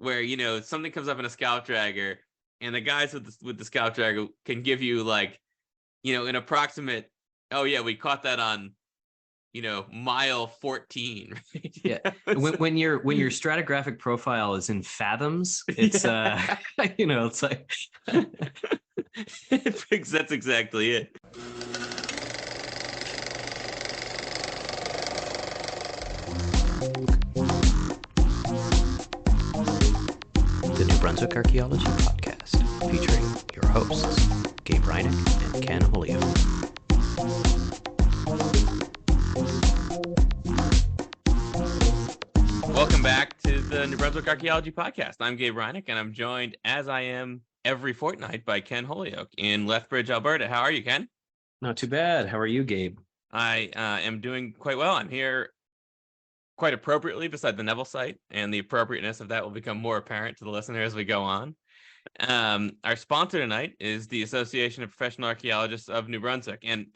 where something comes up in a scalp dragger, and the guys with the scalp dragger can give you like, an approximate. Oh yeah, we caught that on, mile 14. Right? Yeah. When your stratigraphic profile is in fathoms, it's it's like that's exactly it. The New Brunswick Archaeology Podcast, featuring your hosts, Gabe Reinick and Ken Holyoke. Welcome back to the New Brunswick Archaeology Podcast. I'm Gabe Reinick, and I'm joined, as I am every fortnight, by Ken Holyoke in Lethbridge, Alberta. How are you, Ken? not too bad. How are you, Gabe? I am doing quite well. I'm here quite appropriately beside the Neville site, and the appropriateness of that will become more apparent to the listener as we go on. Our sponsor tonight is the Association of Professional Archaeologists of New Brunswick. And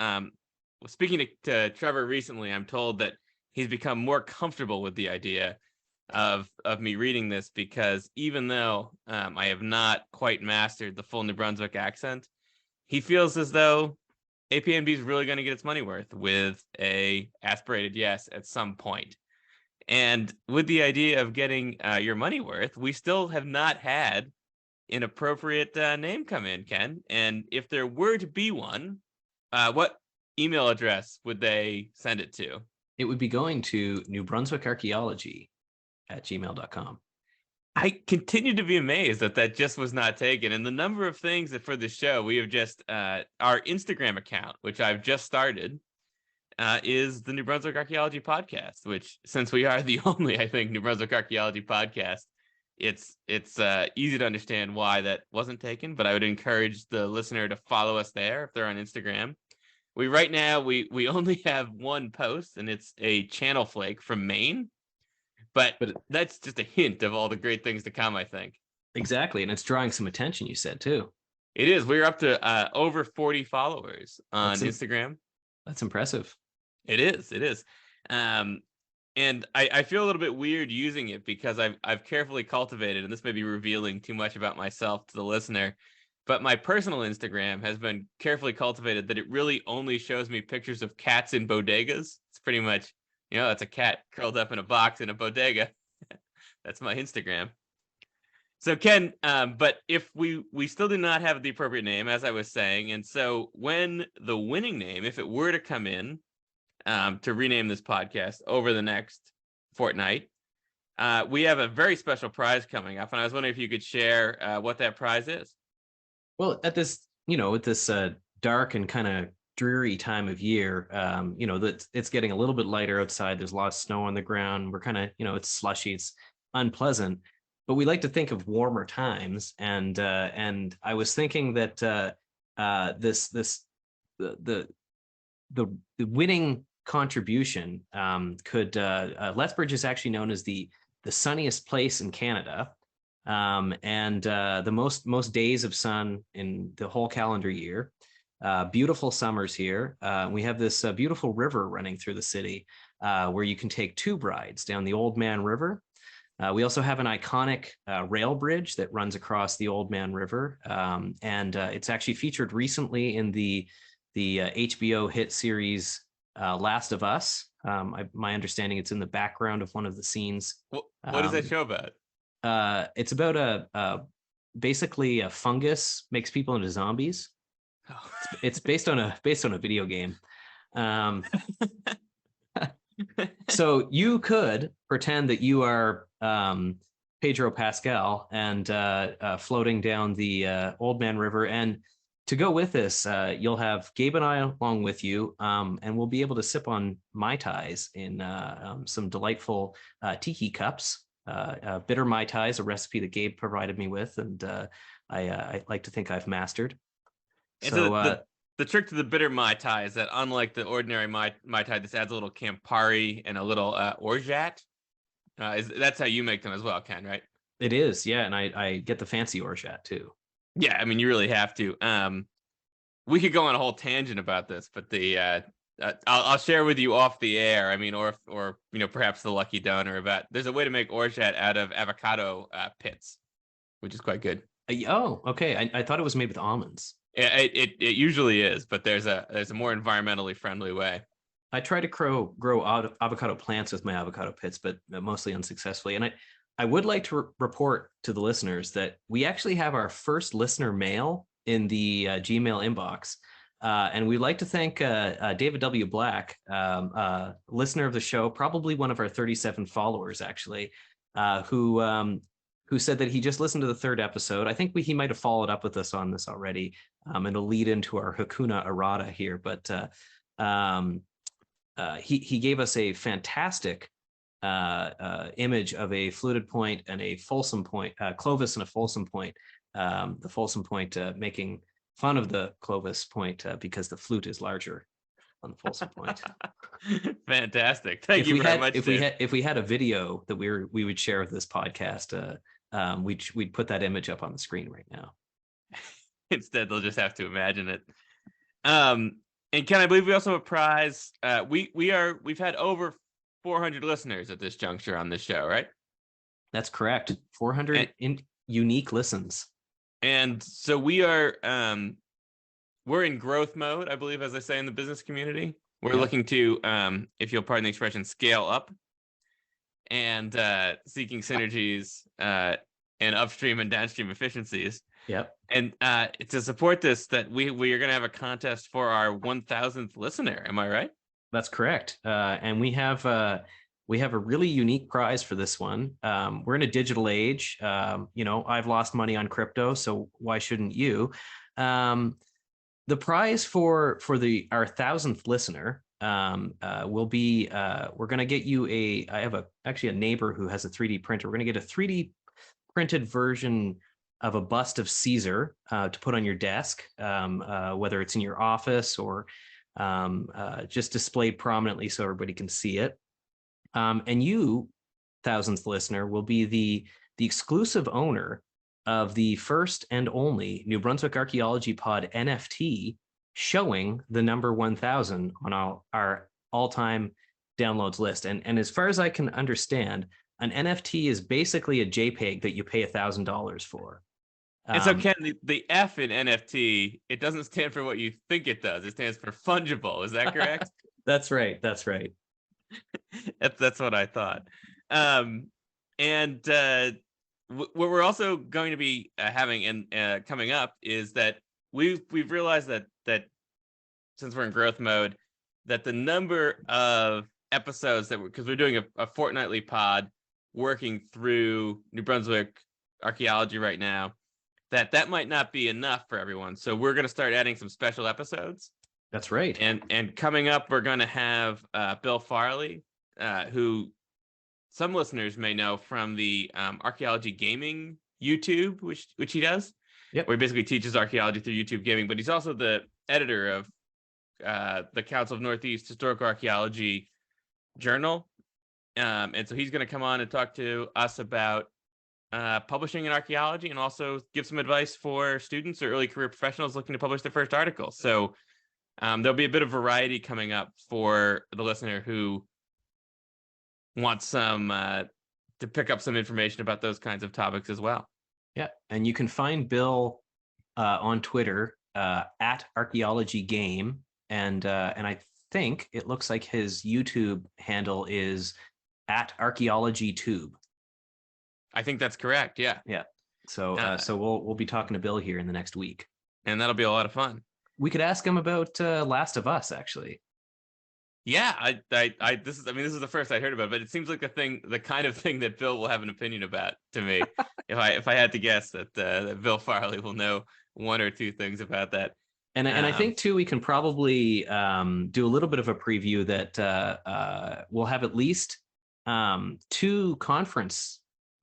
speaking to Trevor recently, I'm told that he's become more comfortable with the idea of me reading this, because even though I have not quite mastered the full New Brunswick accent, he feels as though APNB is really going to get its money worth with a aspirated yes at some point. And with the idea of getting your money worth, we still have not had an appropriate name come in, Ken. And if there were to be one, what email address would they send it to? It would be going to newbrunswickarchaeology@gmail.com. I continue to be amazed that just was not taken. And the number of things that for the show, we have just, our Instagram account, which I've just started, is the New Brunswick Archaeology Podcast, which, since we are the only, I think, New Brunswick Archaeology podcast, it's easy to understand why that wasn't taken. But I would encourage the listener to follow us there if they're on Instagram. Right now we only have one post, and it's a channel flake from Maine, but that's just a hint of all the great things to come, I think. Exactly, and it's drawing some attention, you said, too. It is. We're up to over 40 followers on Instagram. That's impressive. It is. And I feel a little bit weird using it, because I've carefully cultivated, and this may be revealing too much about myself to the listener, but my personal Instagram has been carefully cultivated that it really only shows me pictures of cats in bodegas. It's pretty much, that's a cat curled up in a box in a bodega. That's my Instagram. So, Ken, but if we still do not have the appropriate name, as I was saying, and so when the winning name, if it were to come in to rename this podcast over the next fortnight, we have a very special prize coming up, and I was wondering if you could share what that prize is. Well, at this, with this dark and kind of dreary time of year, that it's getting a little bit lighter outside. There's a lot of snow on the ground. We're kind of, it's slushy. It's unpleasant, but we like to think of warmer times. And I was thinking that the winning contribution could Lethbridge is actually known as the sunniest place in Canada. And the most days of sun in the whole calendar year. Beautiful summers here. We have this beautiful river running through the city where you can take tube rides down the Old Man River. We also have an iconic rail bridge that runs across the Old Man River, and it's actually featured recently in the HBO hit series Last of Us. My understanding, it's in the background of one of the scenes. What is that show about? It's about basically a fungus makes people into zombies. Oh. It's based on a video game. So you could pretend that you are Pedro Pascal and floating down the Old Man River, and to go with this, you'll have Gabe and I along with you, and we'll be able to sip on Mai Tais in some delightful tiki cups. Bitter Mai Tai is a recipe that Gabe provided me with, and I like to think I've mastered. So the trick to the bitter Mai Tai is that, unlike the ordinary Mai Tai, this adds a little Campari and a little orgeat. That's how you make them as well, Ken, right? It is, yeah, and I get the fancy orgeat too. Yeah, I mean, you really have to. We could go on a whole tangent about this, but the I'll share with you off the air. I mean, or perhaps the lucky donor about. There's a way to make orgeat out of avocado pits, which is quite good. Oh, okay. I thought it was made with almonds. Yeah, it usually is, but there's a more environmentally friendly way. I try to grow avocado plants with my avocado pits, but mostly unsuccessfully. And I would like to report to the listeners that we actually have our first listener mail in the Gmail inbox. And we'd like to thank David W. Black, listener of the show, probably one of our 37 followers, actually, who said that he just listened to the third episode. I think he might have followed up with us on this already. And it'll lead into our Hakuna Errata here. But he gave us a fantastic image of a fluted point and a Folsom point, Clovis and a Folsom point. The Folsom point making fun of the Clovis point because the flute is larger on the Folsom point. Fantastic! Thank you very much. If we had a video that we would share with this podcast, we'd put that image up on the screen right now. Instead, they'll just have to imagine it. And can I believe we also have a prize? We've had over 400 listeners at this juncture on this show, right? That's correct. 400 unique listens. And so we're in growth mode, I believe, as I say in the business community. We're looking to, if you'll pardon the expression, scale up and seeking synergies and upstream and downstream efficiencies. Yep. And to support this, that we are going to have a contest for our 1,000th listener. Am I right? That's correct. And we have a really unique prize for this one. We're in a digital age. I've lost money on crypto, so why shouldn't you? The prize for our 1,000th listener will be we're going to get you I have actually a neighbor who has a 3D printer. We're going to get a 3D printed version of a bust of Caesar to put on your desk, whether it's in your office or just displayed prominently so everybody can see it. And you, 1,000th listener, will be the exclusive owner of the first and only New Brunswick Archaeology Pod NFT showing the number 1,000 on our all-time downloads list. And as far as I can understand, an NFT is basically a JPEG that you pay $1,000 for. And so, Ken, the F in NFT, it doesn't stand for what you think it does. It stands for fungible. Is that correct? That's right. That's right. That's what I thought. What we're also going to be having and coming up is that we've realized that since we're in growth mode, that the number of episodes because we're doing a fortnightly pod working through New Brunswick archaeology right now, that might not be enough for everyone. So we're going to start adding some special episodes. That's right. And coming up, we're going to have Bill Farley, who some listeners may know from the Archaeology Gaming YouTube, which he does. Yep. Where he basically teaches archaeology through YouTube gaming, but he's also the editor of the Council of Northeast Historical Archaeology Journal. And so he's going to come on and talk to us about publishing in archaeology and also give some advice for students or early career professionals looking to publish their first article. So there'll be a bit of variety coming up for the listener who wants some to pick up some information about those kinds of topics as well. Yeah, and you can find Bill on Twitter at Archaeology Game, and I think it looks like his YouTube handle is at Archaeology Tube. I think that's correct. Yeah. Yeah. So we'll be talking to Bill here in the next week, and that'll be a lot of fun. We could ask him about Last of Us, actually. Yeah, this is the first I heard about, but it seems like the kind of thing that Bill will have an opinion about to me. if I had to guess that Bill Farley will know one or two things about that. And I think too, we can probably do a little bit of a preview that we'll have at least 2 conference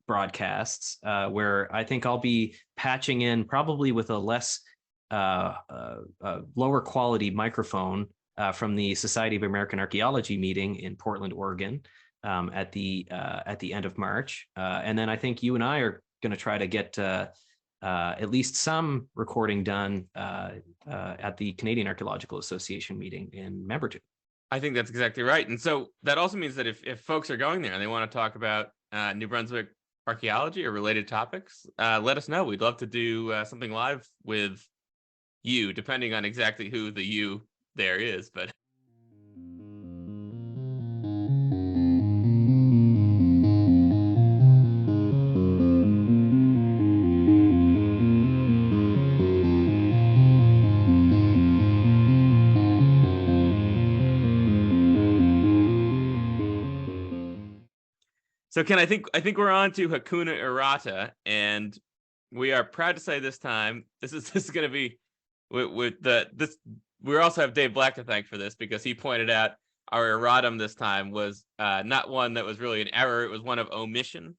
broadcasts where I think I'll be patching in probably with a less lower quality microphone from the Society of American Archaeology meeting in Portland, Oregon, at the end of March, and then I think you and I are going to try to get at least some recording done at the Canadian Archaeological Association meeting in Memberton. I think that's exactly right. And so that also means that if folks are going there and they want to talk about New Brunswick archaeology or related topics, let us know. We'd love to do something live with you, depending on exactly who the you there is. But so Ken, I think we're on to Hakuna Errata, and we are proud to say this time this is going to be with this. We also have Dave Black to thank for this, because he pointed out our erratum this time was not one that was really an error; it was one of omission.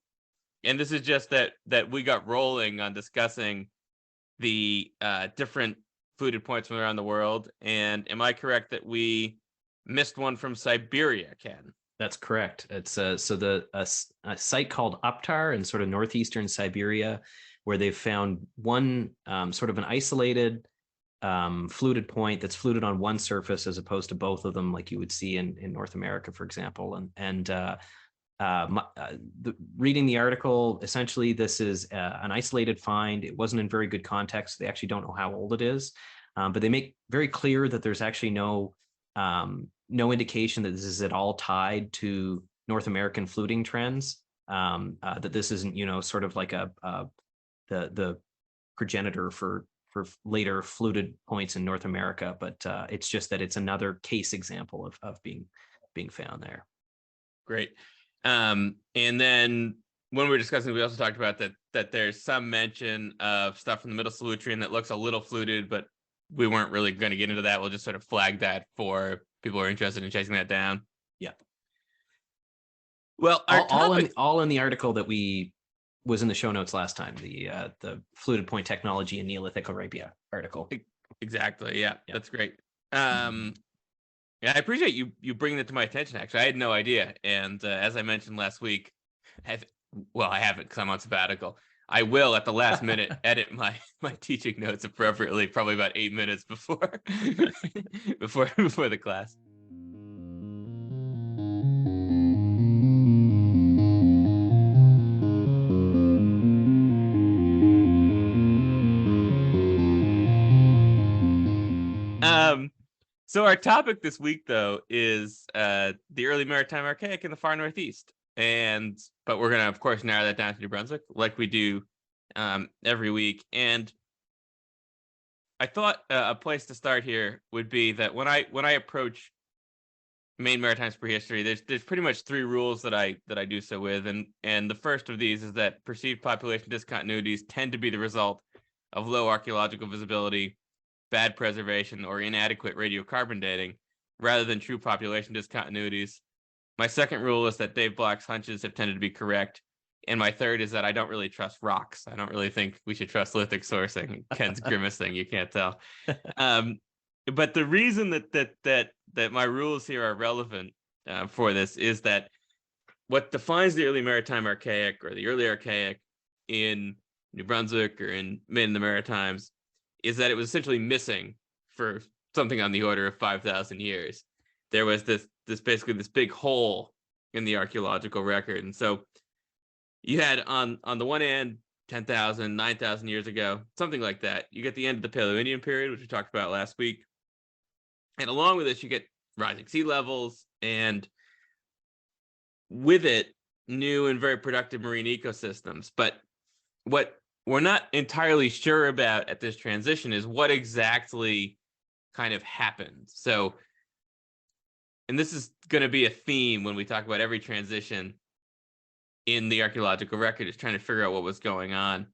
And this is just that we got rolling on discussing the different fluted points from around the world. And am I correct that we missed one from Siberia, Ken? That's correct. It's a site called Uptar in sort of northeastern Siberia, where they've found one sort of an isolated fluted point that's fluted on one surface as opposed to both of them, like you would see in North America, for example. Reading the article, essentially, this is an isolated find. It wasn't in very good context. They actually don't know how old it is, but they make very clear that there's actually no indication that this is at all tied to North American fluting trends. That this isn't, sort of like the progenitor for later fluted points in North America, but it's just that it's another case example of being found there. Great. And then when we were discussing, we also talked about that there's some mention of stuff from the Middle Solutrean that looks a little fluted, but we weren't really going to get into that. We'll just sort of flag that for people who are interested in chasing that down. Yeah. Well, all in the article that was in the show notes last time, the fluted point technology in Neolithic Arabia article. Exactly. Yeah, that's great. Yeah, I appreciate you bringing it to my attention. Actually, I had no idea. And as I mentioned last week, I haven't, because I'm on sabbatical. I will at the last minute edit my teaching notes appropriately, probably about 8 minutes before before the class. So our topic this week, though, is the early maritime archaic in the far northeast. But we're going to, of course, narrow that down to New Brunswick, like we do every week. And I thought a place to start here would be that when I approach Maine Maritime's prehistory, there's pretty much 3 rules that I do so with. And the first of these is that perceived population discontinuities tend to be the result of low archaeological visibility, bad preservation, or inadequate radiocarbon dating, rather than true population discontinuities. My second rule is that Dave Black's hunches have tended to be correct. And my third is that I don't really trust rocks. I don't really think we should trust lithic sourcing. Ken's grimacing, you can't tell. But the reason that my rules here are relevant for this is that what defines the early maritime archaic or the early archaic in New Brunswick or in Maine and the Maritimes is that it was essentially missing for something on the order of 5,000 years. There was this basically this big hole in the archaeological record. And so you had on the one hand, 10,000, 9,000 years ago, something like that. You get the end of the Paleo-Indian period, which we talked about last week. And along with this, you get rising sea levels, and with it, new and very productive marine ecosystems. But what we're not entirely sure about at this transition is what exactly kind of happened. So, and this is going to be a theme when we talk about every transition in the archaeological record, is trying to figure out what was going on.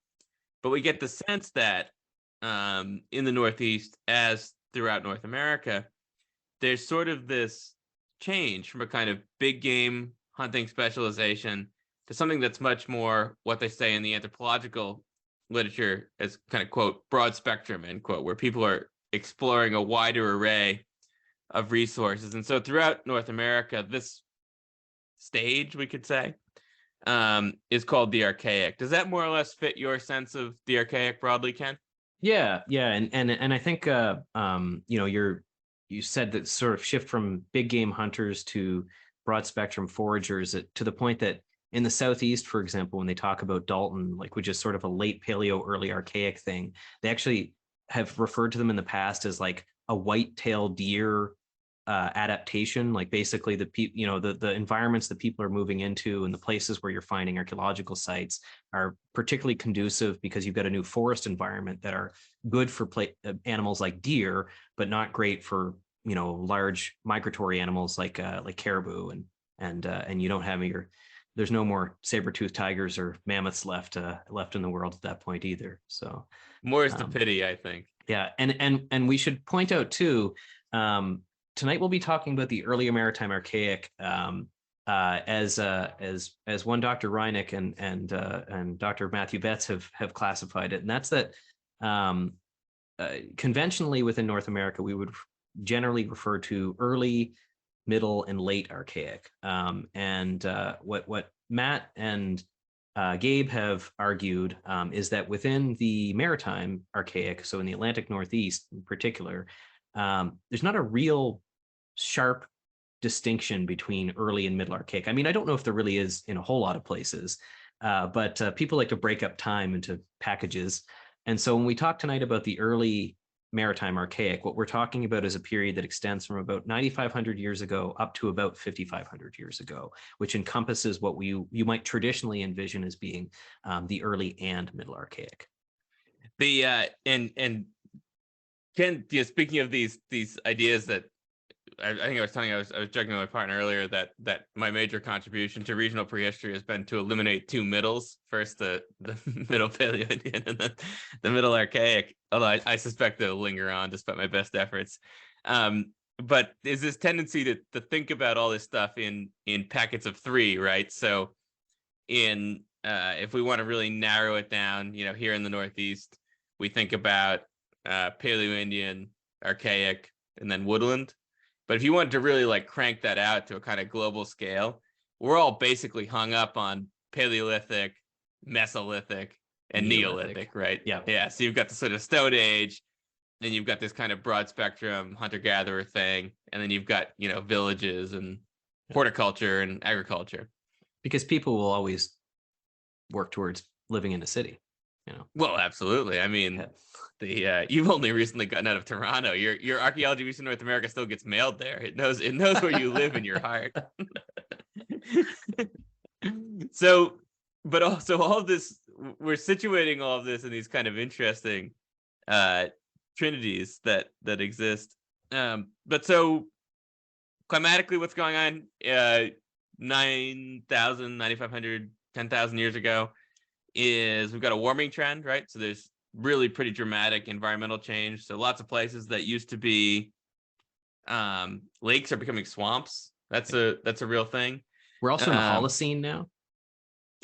But we get the sense that in the Northeast, as throughout North America, there's sort of this change from a kind of big game hunting specialization to something that's much more what they say in the anthropological literature as kind of, quote, broad spectrum, end quote, where people are exploring a wider array of resources. And so throughout North America, this stage, we could say, is called the archaic. Does that more or less fit your sense of the archaic broadly, Ken? Yeah. And I think you're you said that sort of shift from big game hunters to broad spectrum foragers to the point that in the Southeast, for example, when they talk about Dalton, like which is sort of a late Paleo, early Archaic thing, they actually have referred to them in the past as like a white-tailed deer adaptation. Like basically the environments that people are moving into and the places where you're finding archaeological sites are particularly conducive because you've got a new forest environment that are good for animals like deer, but not great for large migratory animals like caribou and you don't have there's no more saber-toothed tigers or mammoths left in the world at that point either. So more is the pity, I think. Yeah, and we should point out too, tonight we'll be talking about the early maritime archaic as one Dr. Reineck and Dr. Matthew Betts have classified it, and that's that conventionally within North America we would generally refer to early, middle, and late archaic. And what Matt and Gabe have argued is that within the maritime archaic, so in the Atlantic Northeast in particular, there's not a real sharp distinction between early and middle archaic. I mean, I don't know if there really is in a whole lot of places, but people like to break up time into packages. And so when we talk tonight about the early maritime archaic, what we're talking about is a period that extends from about 9,500 years ago up to about 5,500 years ago, which encompasses what you might traditionally envision as being the early and middle archaic. The and Ken, speaking of these ideas that I think I was joking with my partner earlier that my major contribution to regional prehistory has been to eliminate two middles. First, the middle Paleo-Indian, and then the middle Archaic. Although I suspect they'll linger on despite my best efforts. But there's this tendency to think about all this stuff in packets of three, right? So, if we want to really narrow it down, here in the Northeast, we think about Paleo-Indian, Archaic, and then woodland. But if you wanted to really like crank that out to a kind of global scale, we're all basically hung up on Paleolithic, Mesolithic, and Neolithic, right? Yeah. Yeah. So you've got the sort of Stone Age, and you've got this kind of broad spectrum hunter-gatherer thing, and then you've got, villages and horticulture and agriculture. Because people will always work towards living in a city, Well, absolutely. I mean, you've only recently gotten out of Toronto. Your Archaeology Research North America still gets mailed there. It knows where you live in your heart. So, but also all of this, we're situating all of this in these kind of interesting trinities that exist. But so climatically, what's going on 9,000, 9,500, 10,000 years ago is we've got a warming trend, right? So there's really pretty dramatic environmental change. So lots of places that used to be lakes are becoming swamps. That's a real thing. We're also in the Holocene now.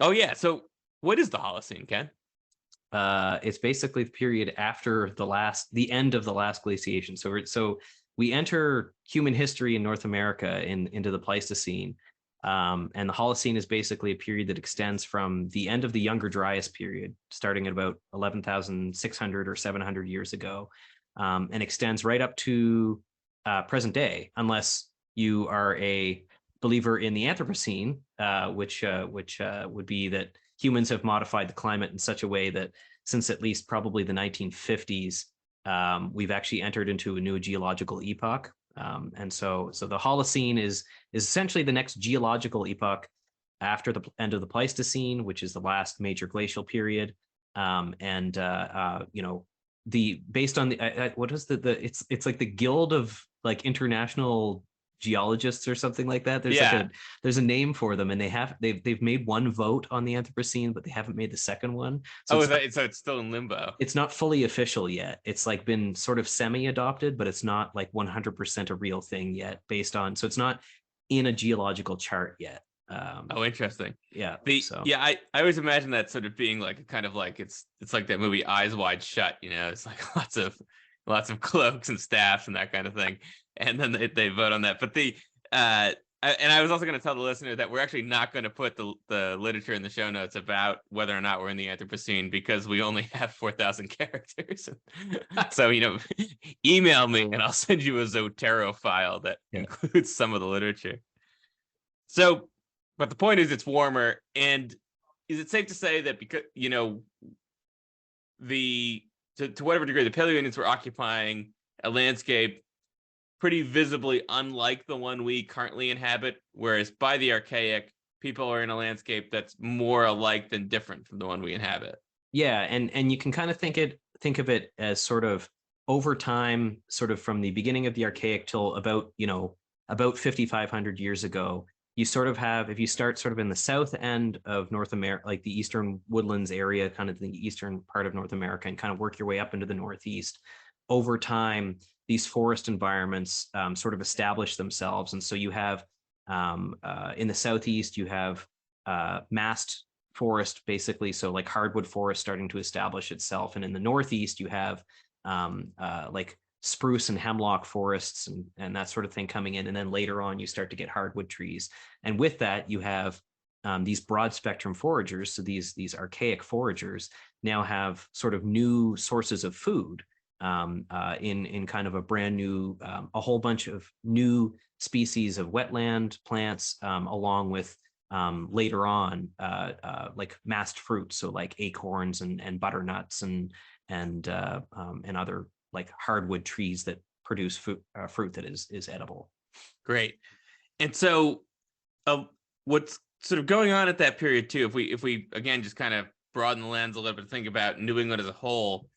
Oh yeah. So what is the Holocene, Ken? It's basically the period after the end of the last glaciation. So we enter human history in North America into the Pleistocene. And the Holocene is basically a period that extends from the end of the Younger Dryas period, starting at about 11,600 or 700 years ago, and extends right up to present day, unless you are a believer in the Anthropocene, which would be that humans have modified the climate in such a way that since at least probably the 1950s, we've actually entered into a new geological epoch. And so the Holocene is essentially the next geological epoch after the end of the Pleistocene, which is the last major glacial period. Based on what is it's like the Guild of like International Geologists or something like that. There's a name for them, and they've made one vote on the Anthropocene, but they haven't made the second one. So it's still in limbo. It's not fully official yet. It's like been sort of semi-adopted, but it's not like 100% a real thing yet. So it's not in a geological chart yet. Interesting. Yeah. I always imagine that sort of being like a kind of like it's like that movie Eyes Wide Shut. It's like lots of cloaks and staffs and that kind of thing. And then they vote on that. But and I was also going to tell the listener that we're actually not going to put the literature in the show notes about whether or not we're in the Anthropocene because we only have 4,000 characters. So, email me and I'll send you a Zotero file that includes some of the literature. So, but the point is it's warmer. And is it safe to say that because, to whatever degree the Paleoindians were occupying a landscape pretty visibly unlike the one we currently inhabit, whereas by the Archaic, people are in a landscape that's more alike than different from the one we inhabit. Yeah, and you can kind of think of it as sort of over time, sort of from the beginning of the Archaic till about 5,500 years ago. You sort of have, if you start sort of in the south end of North America, like the eastern woodlands area, kind of the eastern part of North America, and kind of work your way up into the northeast, over time, these forest environments sort of establish themselves. And so you have, in the southeast, you have mast forest, basically, so like hardwood forest starting to establish itself. And in the northeast, you have like spruce and hemlock forests and that sort of thing coming in. And then later on, you start to get hardwood trees. And with that, you have these broad spectrum foragers. So these archaic foragers now have sort of new sources of food in kind of a brand new, a whole bunch of new species of wetland plants, along with later on like mast fruits, so like acorns and butternuts and other like hardwood trees that produce fruit that is edible. Great. And so what's sort of going on at that period too, if we again just kind of broaden the lens a little bit, think about New England as a whole,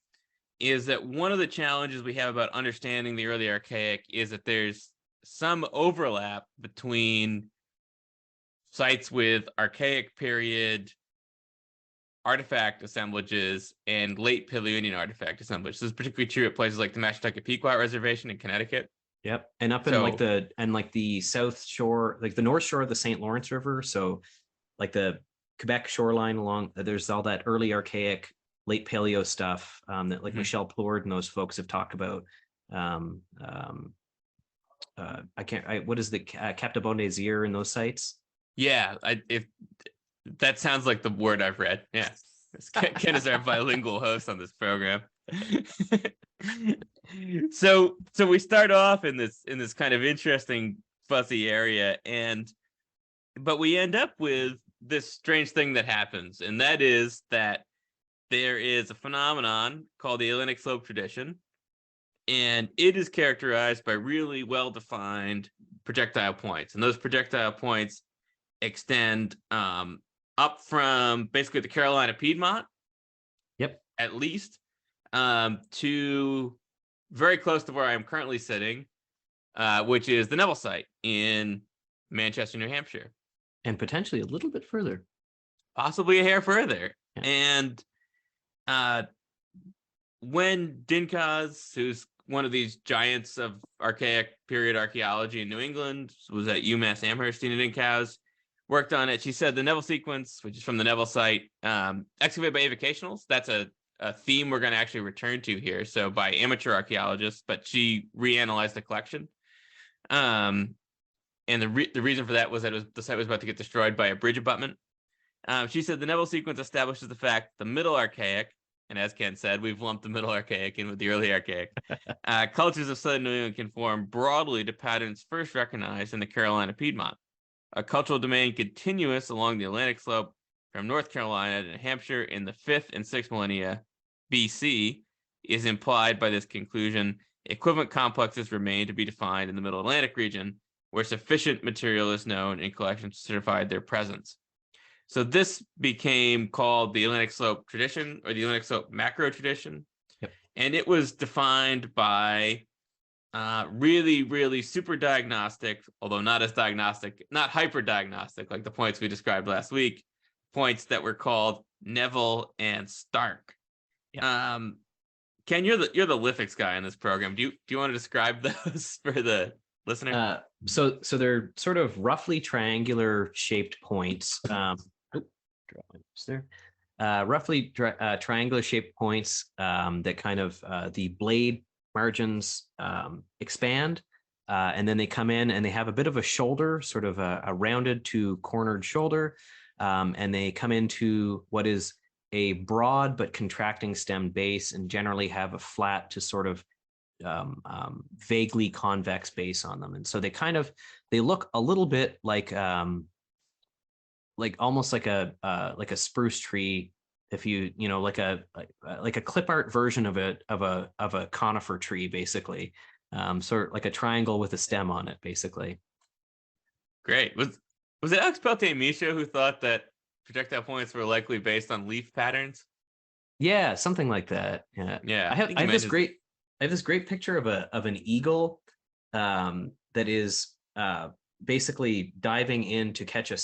is that one of the challenges we have about understanding the early Archaic is that there's some overlap between sites with Archaic period artifact assemblages and late Paleoindian artifact assemblages. This is particularly true at places like the Mashantucket Pequot Reservation in Connecticut. Yep, and up in like the south shore, like the north shore of the St. Lawrence River. So like the Quebec shoreline along, there's all that early Archaic, late Paleo stuff that like Michel Plourde and those folks have talked about. What is the Captabon des Irs in those sites? Yeah, that sounds like the word I've read. Yeah, Ken is our bilingual host on this program. So we start off in this kind of interesting fuzzy area, but we end up with this strange thing that happens, and that is that there is a phenomenon called the Atlantic Slope tradition, and it is characterized by really well-defined projectile points, and those projectile points extend up from basically the Carolina Piedmont, at least, to very close to where I am currently sitting, which is the Neville site in Manchester, New Hampshire. And potentially a little bit further. Possibly a hair further. Yeah. And when Dinkaz, who's one of these giants of Archaic period archaeology in New England, was at UMass Amherst, Tina Dinkaz, worked on it. She said the Neville sequence, which is from the Neville site, excavated by avocationals. That's a theme we're going to actually return to here. So by amateur archaeologists, but she reanalyzed the collection. And the reason for that was that the site was about to get destroyed by a bridge abutment. She said the Neville sequence establishes the fact the Middle Archaic, and as Ken said, we've lumped the Middle Archaic in with the Early Archaic, cultures of southern New England conform broadly to patterns first recognized in the Carolina Piedmont, a cultural domain continuous along the Atlantic slope from North Carolina to New Hampshire in the 5th and 6th millennia BC is implied by this conclusion. Equivalent complexes remain to be defined in the Middle Atlantic region, where sufficient material is known and collections certified their presence. So this became called the Atlantic Slope tradition, or the Atlantic Slope macro tradition. Yep. And it was defined by really, really super diagnostic, although not as diagnostic, not hyper diagnostic, like the points we described last week, points that were called Neville and Stark. Yep. Ken, you're the lithics guy in this program. Do you want to describe those for the listener? So they're sort of roughly triangular shaped points. Roughly triangular shaped points that kind of the blade margins expand And then they come in and they have a bit of a shoulder, sort of a rounded to cornered shoulder. And they come into what is a broad but contracting stemmed base, and generally have a flat to sort of vaguely convex base on them. And so they look a little bit like almost like a spruce tree, if like a clip art version of a conifer tree, basically. Sort of like a triangle with a stem on it, basically. Great. Was it Alex Peltier-Michaud who thought that projectile points were likely based on leaf patterns? Yeah, something like that. Yeah. Yeah. I have this great picture of an eagle that is basically diving in to catch a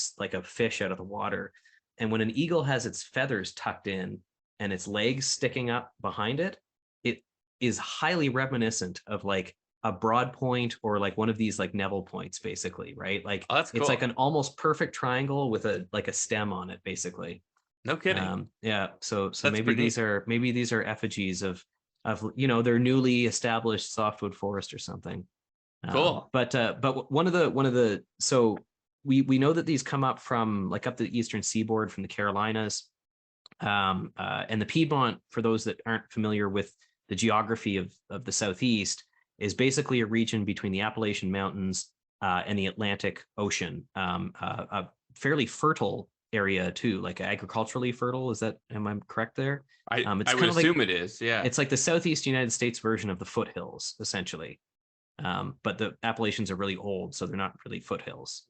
fish out of the water. And when an eagle has its feathers tucked in and its legs sticking up behind it, it is highly reminiscent of like a broad point or like one of these like Neville points, basically, right? Like that's cool. It's like an almost perfect triangle with a stem on it, basically. No kidding. Yeah. So maybe these are effigies of their newly established softwood forest or something. Cool. But one of the so we know that these come up from like up the eastern seaboard from the Carolinas, and the Piedmont, for those that aren't familiar with the geography of the Southeast, is basically a region between the Appalachian Mountains and the Atlantic Ocean, a fairly fertile area too, like agriculturally fertile. Am I correct there? I would assume it is. Yeah. It's like the Southeast United States version of the foothills, essentially. But the Appalachians are really old, so they're not really foothills.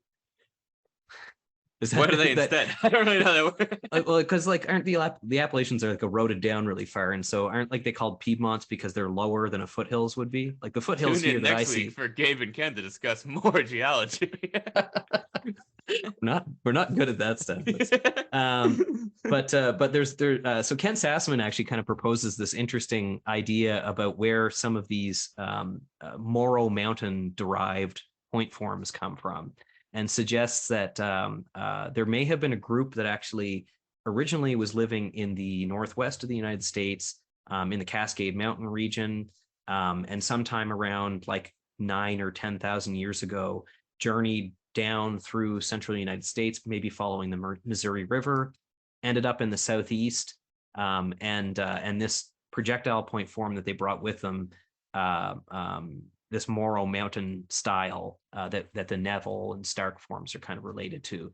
What are they instead? I don't really know that word. Well, because like aren't the Appalachians are like eroded down really far, and so aren't like they called Piedmonts because they're lower than a foothills would be? Like the foothills Tune here in that I next see. week for Gabe and Ken to discuss more geology. We're not good at that stuff. But there's so Ken Sassaman actually kind of proposes this interesting idea about where some of these Moro Mountain derived point forms come from, and suggests that there may have been a group that actually originally was living in the northwest of the United States, in the Cascade Mountain region, and sometime around like 9,000 or 10,000 years ago, journeyed down through central United States, maybe following the Missouri River, ended up in the southeast, and this projectile point form that they brought with them, this Moro Mountain style that the Neville and Stark forms are kind of related to,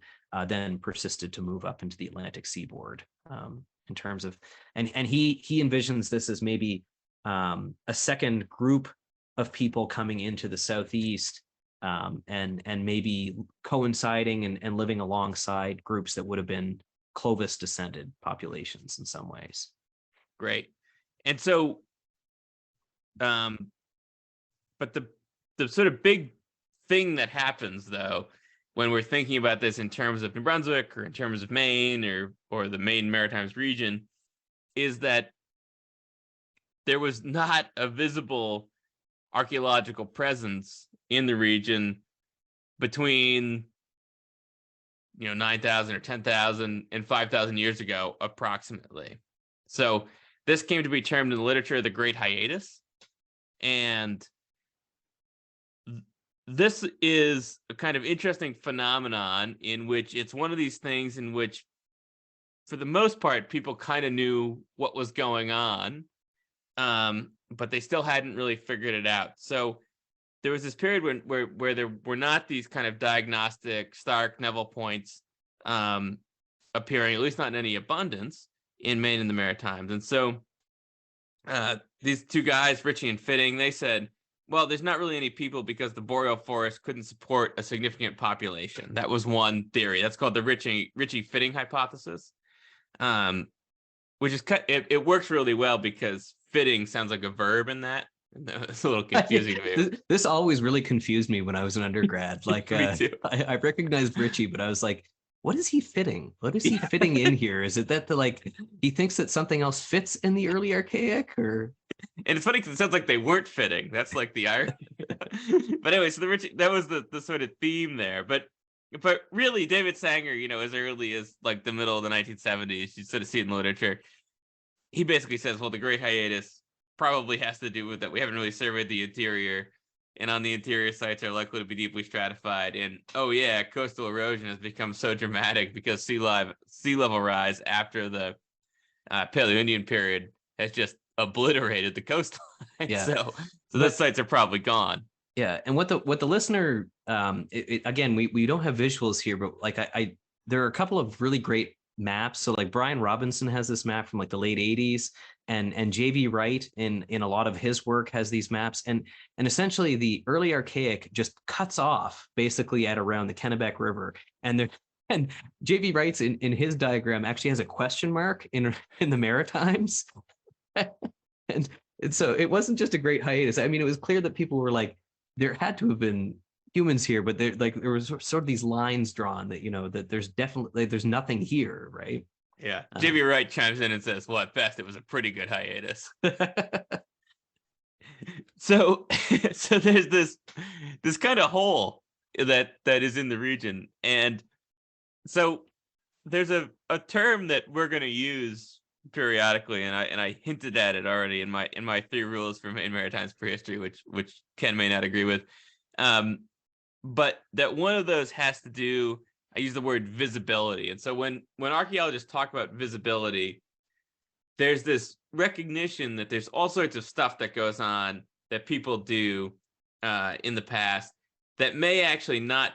then persisted to move up into the Atlantic seaboard, in terms of, and he envisions this as maybe a second group of people coming into the southeast, and maybe coinciding and living alongside groups that would have been Clovis descended populations in some ways. Great. And so, but the sort of big thing that happens though, when we're thinking about this in terms of New Brunswick or in terms of Maine or the Maine Maritimes region, is that there was not a visible archaeological presence in the region between 9,000 or 10,000 and 5,000 years ago, approximately. So this came to be termed in the literature the Great Hiatus, and this is a kind of interesting phenomenon in which it's one of these things in which, for the most part, people kind of knew what was going on, but they still hadn't really figured it out. So there was this period where there were not these kind of diagnostic Stark Neville points appearing, at least not in any abundance, in Maine and the Maritimes. And so these two guys, Ritchie and Fitting, they said, well, there's not really any people because the boreal forest couldn't support a significant population. That was one theory. That's called the Ritchie-Fitting hypothesis, which is it works really well because fitting sounds like a verb in that. It's a little confusing to me. This always really confused me when I was an undergrad. Like, Me too. I recognized Ritchie, but I was like, what is he fitting? What is he fitting in here? Is it that he thinks that something else fits in the early Archaic, or? And it's funny because it sounds like they weren't fitting. That's like the irony. But anyway, so that was the sort of theme there. But really, David Sanger, as early as like the middle of the 1970s, you sort of see it in literature. He basically says, well, the Great Hiatus probably has to do with that we haven't really surveyed the interior, and on the interior sites are likely to be deeply stratified. And oh yeah, coastal erosion has become so dramatic because sea level rise after the Paleo-Indian period has just obliterated the coastline. Yeah. So But- those sites are probably gone. Yeah, and what the listener again, we don't have visuals here, but like I there are a couple of really great maps. So like Brian Robinson has this map from like the late 80s, and JV Wright in a lot of his work has these maps, and essentially the early Archaic just cuts off basically at around the Kennebec River, and there and JV Wright's in his diagram actually has a question mark in the Maritimes. and so it wasn't just a great hiatus. I mean, it was clear that people were like, there had to have been humans here, but there was sort of these lines drawn that, you know, that there's definitely, there's nothing here, right? Yeah. JV Wright chimes in and says, well, at best, it was a pretty good hiatus. So there's this kind of hole that is in the region. And so there's a term that we're going to use periodically, and I hinted at it already in my 3 rules for Maine Maritimes prehistory, which Ken may not agree with, but that one of those has to do, I use the word visibility. And so when archaeologists talk about visibility, there's this recognition that there's all sorts of stuff that goes on that people do in the past that may actually not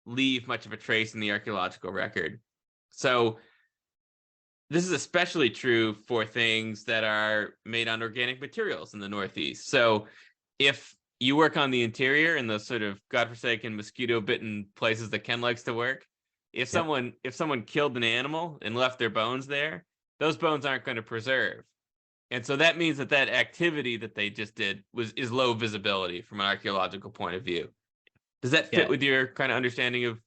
leave much of a trace in the archaeological record. So this is especially true for things that are made on organic materials in the Northeast. So if you work on the interior in those sort of godforsaken mosquito-bitten places that Ken likes to work, if someone killed an animal and left their bones there, those bones aren't going to preserve. And so that means that activity that they just did is low visibility from an archaeological point of view. Does that fit with your kind of understanding of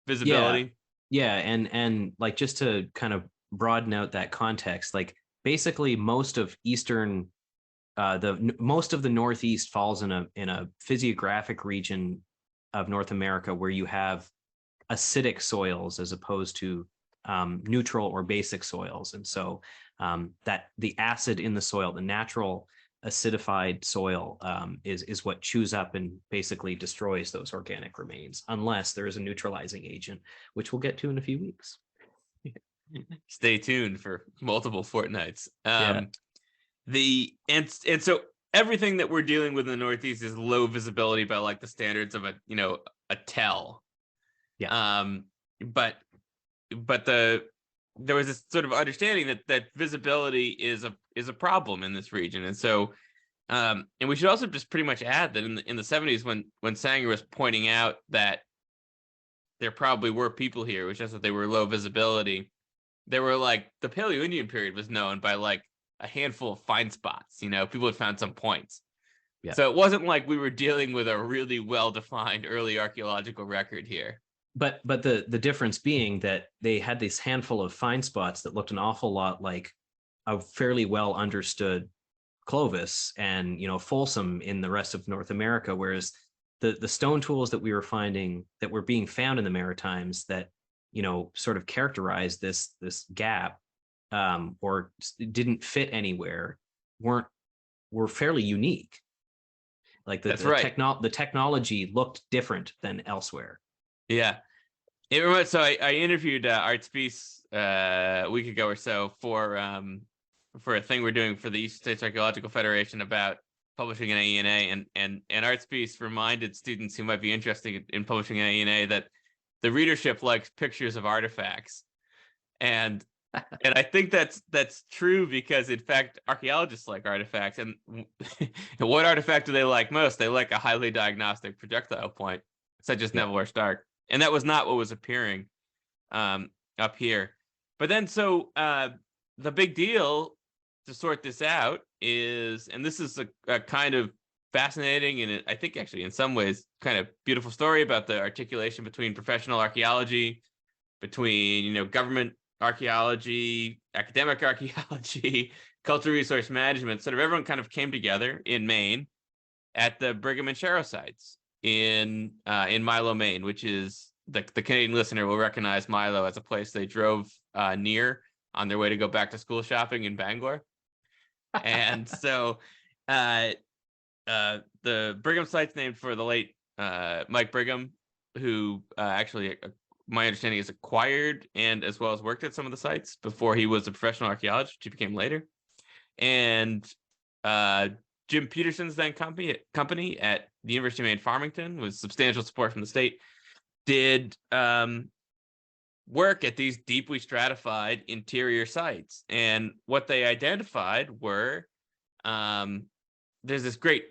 visibility? Yeah, and like, just to kind of broaden out that context, like basically most of eastern most of the Northeast falls in a physiographic region of North America where you have acidic soils as opposed to neutral or basic soils. And so that the acid in the soil, the natural acidified soil, is what chews up and basically destroys those organic remains, unless there is a neutralizing agent, which we'll get to in a few weeks. Stay tuned for multiple fortnights. And so everything that we're dealing with in the Northeast is low visibility by like the standards of a tell. But there was this sort of understanding that visibility is a problem in this region. And so and we should also just pretty much add that in the 70s when Sanger was pointing out that there probably were people here, which is that they were low visibility, they were like, the Paleo-Indian period was known by like a handful of find spots. People had found some points. So it wasn't like we were dealing with a really well-defined early archaeological record here. But the difference being that they had this handful of find spots that looked an awful lot like a fairly well understood Clovis and Folsom in the rest of North America, whereas the stone tools that we were finding that were being found in the Maritimes that sort of characterized this gap or didn't fit anywhere were fairly unique. Like the technology looked different than elsewhere. Yeah. So I interviewed Art Spies a week ago or so for a thing we're doing for the Eastern States Archaeological Federation about publishing an AENA, and Art Spies reminded students who might be interested in publishing an AENA that the readership likes pictures of artifacts. And I think that's true because, in fact, archaeologists like artifacts. And what artifact do they like most? They like a highly diagnostic projectile point, such as Neville or Stark. And that was not what was appearing up here. But then, so the big deal to sort this out is, and this is a kind of fascinating and I think actually in some ways kind of beautiful story about the articulation between professional archaeology, between government archaeology, academic archaeology, cultural resource management. Sort of everyone kind of came together in Maine at the Brigham and Sharrow sites in Milo, Maine, which is the Canadian listener will recognize Milo as a place they drove near on their way to go back to school shopping in Bangor. And so the Brigham site's named for the late Mike Brigham, who actually, my understanding, is acquired and as well as worked at some of the sites before he was a professional archaeologist, which he became later. And Jim Petersen's then company at the University of Maine Farmington, with substantial support from the state, did work at these deeply stratified interior sites. And what they identified were, there's this great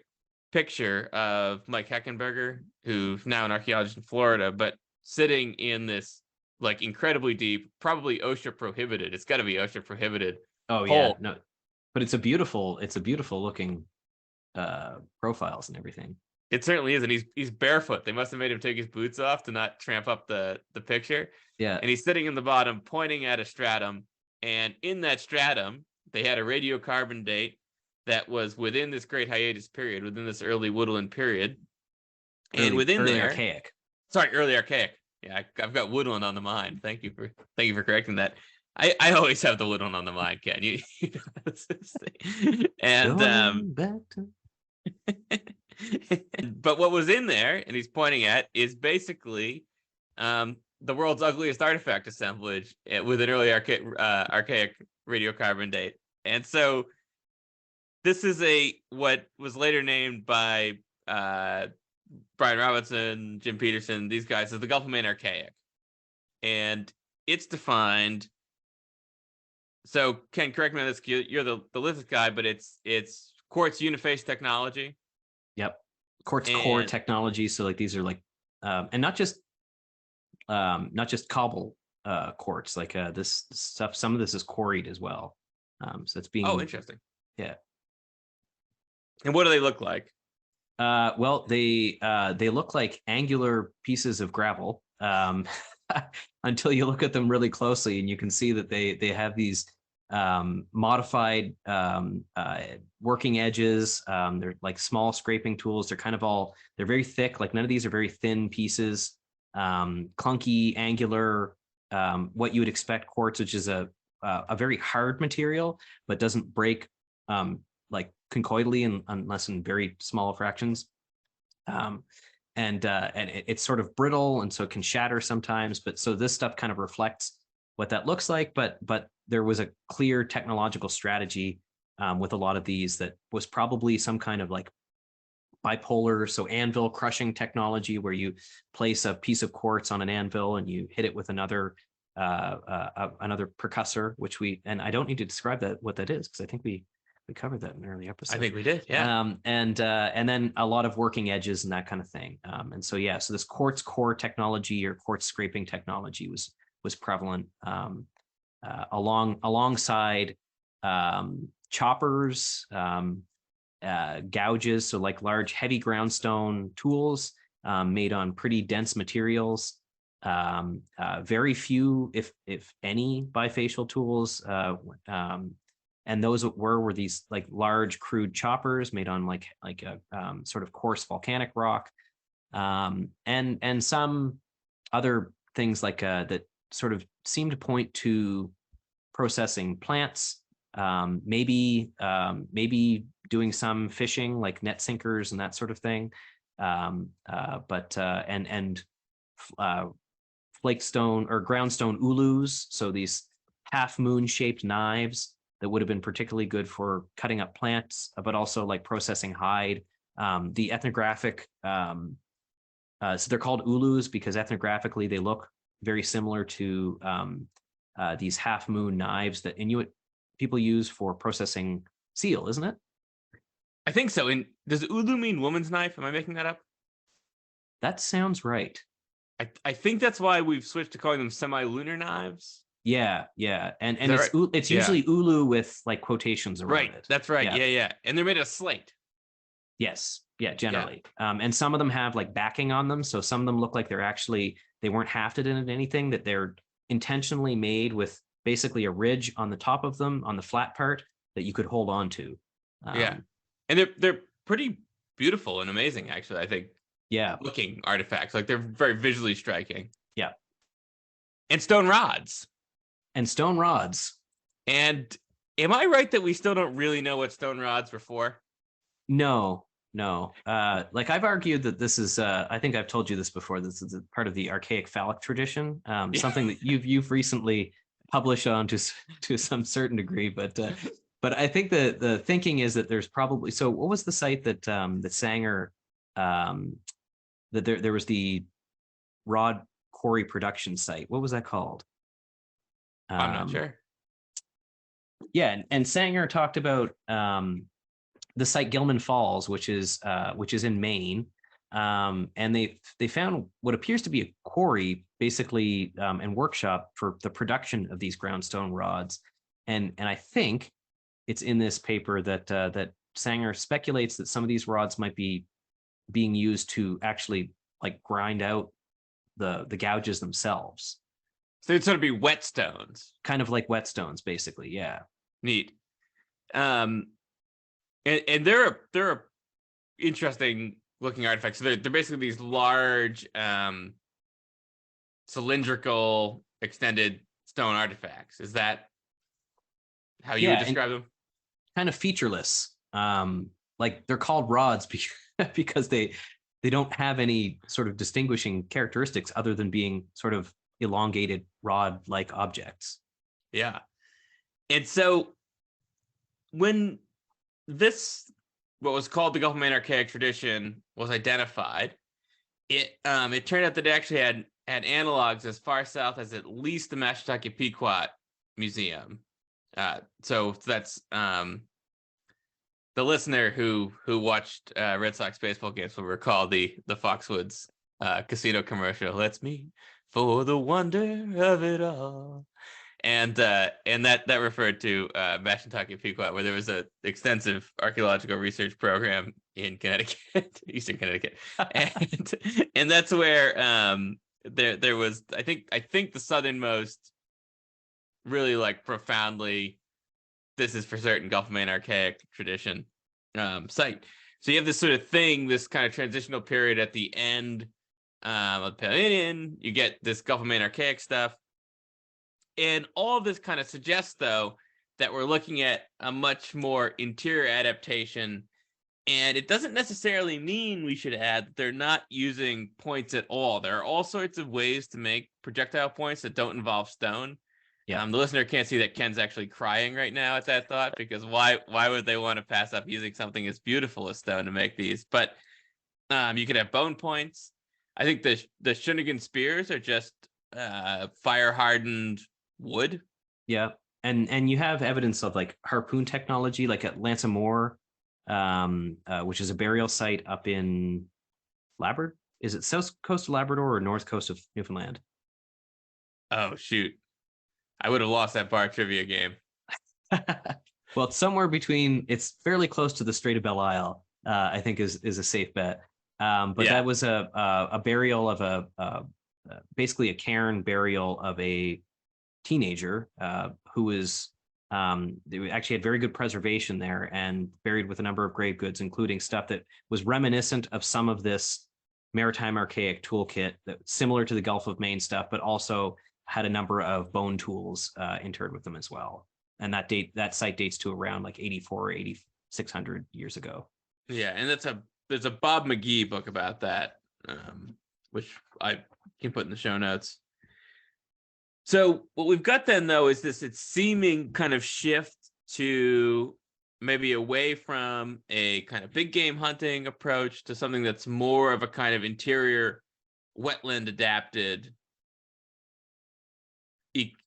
picture of Mike Heckenberger, who's now an archaeologist in Florida, but sitting in this like incredibly deep, probably OSHA prohibited. It's got to be OSHA prohibited. Oh yeah, hole. no, but it's a beautiful looking profiles and everything. It certainly is, and he's barefoot. They must have made him take his boots off to not tramp up the picture. Yeah, and he's sitting in the bottom, pointing at a stratum, and in that stratum, they had a radiocarbon date that was within this great hiatus period, within this early woodland period, and within early there, archaic. Sorry, early archaic. Yeah, I've got woodland on the mind. Thank you for correcting that. I always have the woodland on the mind, Ken. You know, and back to... but what was in there, and he's pointing at, is basically the world's ugliest artifact assemblage with an early archaic radiocarbon date. And so this is what was later named by Brian Robinson, Jim Petersen, these guys, as the Gulf of Maine Archaic. And it's defined. So Ken, correct me on this, you're the lithic guy, but it's quartz uniface technology. Yep. Quartz core technology. So like these are like and not just cobble quartz, like this stuff, some of this is quarried as well. So it's being interesting. Yeah. And what do they look like? Well, they look like angular pieces of gravel until you look at them really closely, and you can see that they have these modified working edges. They're like small scraping tools. They're very thick. Like none of these are very thin pieces. Clunky, angular, what you would expect quartz, which is a very hard material, but doesn't break like conchoidally unless in very small fractions. And it's sort of brittle, and so it can shatter sometimes. But so this stuff kind of reflects what that looks like. But there was a clear technological strategy with a lot of these that was probably some kind of like bipolar, so anvil crushing technology, where you place a piece of quartz on an anvil and you hit it with another percussor, and I don't need to describe what that is, because I think we covered that in an early episode. I think we did, yeah. And then a lot of working edges and that kind of thing. And so this quartz core technology or quartz scraping technology was prevalent alongside choppers, gouges, so like large heavy groundstone tools made on pretty dense materials. Very few, if any, bifacial tools. And those were these like large crude choppers made on like a sort of coarse volcanic rock, and some other things like that sort of seem to point to processing plants, maybe doing some fishing like net sinkers and that sort of thing, but flakestone or groundstone ulus, so these half moon shaped knives that would have been particularly good for cutting up plants, but also like processing hide. The ethnographic, so they're called ulus because ethnographically they look very similar to these half moon knives that Inuit people use for processing seal, isn't it? I think so. And does ulu mean woman's knife? Am I making that up? That sounds right. I think that's why we've switched to calling them semi-lunar knives. Yeah, and it's right? It's usually ulu with like quotations around it. That's right. Yeah. And they're made of slate. Yes, generally. Yeah. And some of them have like backing on them, so some of them look like they weren't hafted in anything, that they're intentionally made with basically a ridge on the top of them on the flat part that you could hold on to. And they're pretty beautiful and amazing, actually, I think. Yeah, looking artifacts, like they're very visually striking. Yeah, and stone rods. And am I right that we still don't really know what stone rods were for? No, No. Like I've argued that this is I think I've told you this before. This is a part of the archaic phallic tradition. Something that you've recently published on to some certain degree, but I think the thinking is that there's probably, so what was the site that Sanger that there was the rod quarry production site. What was that called? I'm not sure. Yeah, and Sanger talked about the site Gilman Falls, which is in Maine, and they found what appears to be a quarry, basically, and workshop for the production of these groundstone rods, and I think it's in this paper that Sanger speculates that some of these rods might be being used to actually like grind out the gouges themselves. So it'd sort of be whetstones. Kind of like whetstones, basically, yeah. Neat. And they're interesting looking artifacts. So they're basically these large cylindrical extended stone artifacts. Is that how you would describe them? Kind of featureless. Like they're called rods because they don't have any sort of distinguishing characteristics other than being sort of elongated rod-like objects. Yeah. And so when this, what was called the Gulf of Maine Archaic tradition, was identified, it turned out that it actually had analogs as far south as at least the Mashantucket Pequot Museum. So that's the listener who watched Red Sox baseball games will recall the Foxwoods casino commercial. Let's meet for the wonder of it all. And that referred to Mashantucket Pequot, where there was an extensive archaeological research program in Connecticut, Eastern Connecticut, and that's where there was, I think the southernmost, really like profoundly, this is for certain Gulf of Maine Archaic tradition site. So you have this sort of thing, this kind of transitional period at the end of the Paleolithic. You get this Gulf of Maine Archaic stuff. And all of this kind of suggests, though, that we're looking at a much more interior adaptation. And it doesn't necessarily mean we should add that they're not using points at all. There are all sorts of ways to make projectile points that don't involve stone. Yeah. The listener can't see that Ken's actually crying right now at that thought, because why would they want to pass up using something as beautiful as stone to make these? But you could have bone points. I think the Shunigan spears are just fire-hardened wood. Yeah, and you have evidence of like harpoon technology, like at Lansamore, which is a burial site up in Labrador. Is it south coast of Labrador or north coast of Newfoundland? Oh shoot, I would have lost that bar trivia game. Well, it's somewhere between. It's fairly close to the Strait of Belle Isle. I think is a safe bet. But yeah, that was a burial of basically a cairn burial of a teenager who was they actually had very good preservation there and buried with a number of grave goods, including stuff that was reminiscent of some of this maritime archaic toolkit, that similar to the Gulf of Maine stuff, but also had a number of bone tools interred with them as well. And that site dates to around like 84 or 8600 years ago. Yeah, and there's a Bob McGhee book about that, which I can put in the show notes. So what we've got then, though, is it's seeming kind of shift to maybe away from a kind of big game hunting approach to something that's more of a kind of interior wetland adapted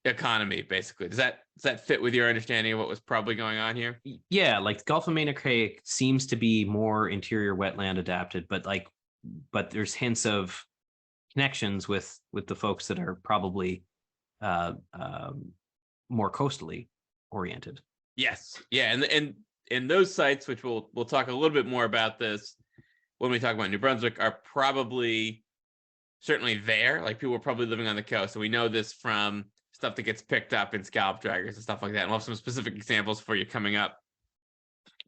economy, basically. Does that fit with your understanding of what was probably going on here? Yeah, like Gulf of Maine Archaic seems to be more interior wetland adapted, but there's hints of connections with the folks that are probably more coastally oriented. Yes, yeah, and those sites, which we'll talk a little bit more about this when we talk about New Brunswick, are probably certainly there. Like people were probably living on the coast, so we know this from stuff that gets picked up in scallop draggers and stuff like that. And we'll have some specific examples for you coming up.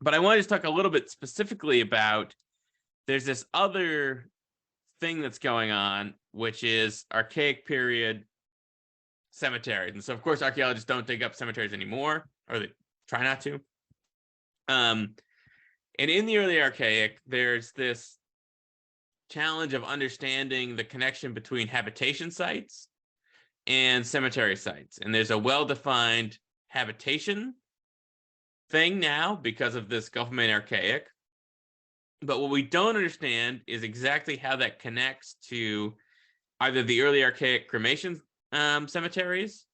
But I wanted to talk a little bit specifically about, there's this other thing that's going on, which is archaic period cemeteries. And so, of course, archaeologists don't dig up cemeteries anymore, or they try not to. And in the early Archaic, there's this challenge of understanding the connection between habitation sites and cemetery sites. And there's a well-defined habitation thing now because of this Gulf of Maine Archaic. But what we don't understand is exactly how that connects to either the early Archaic cremation cemeteries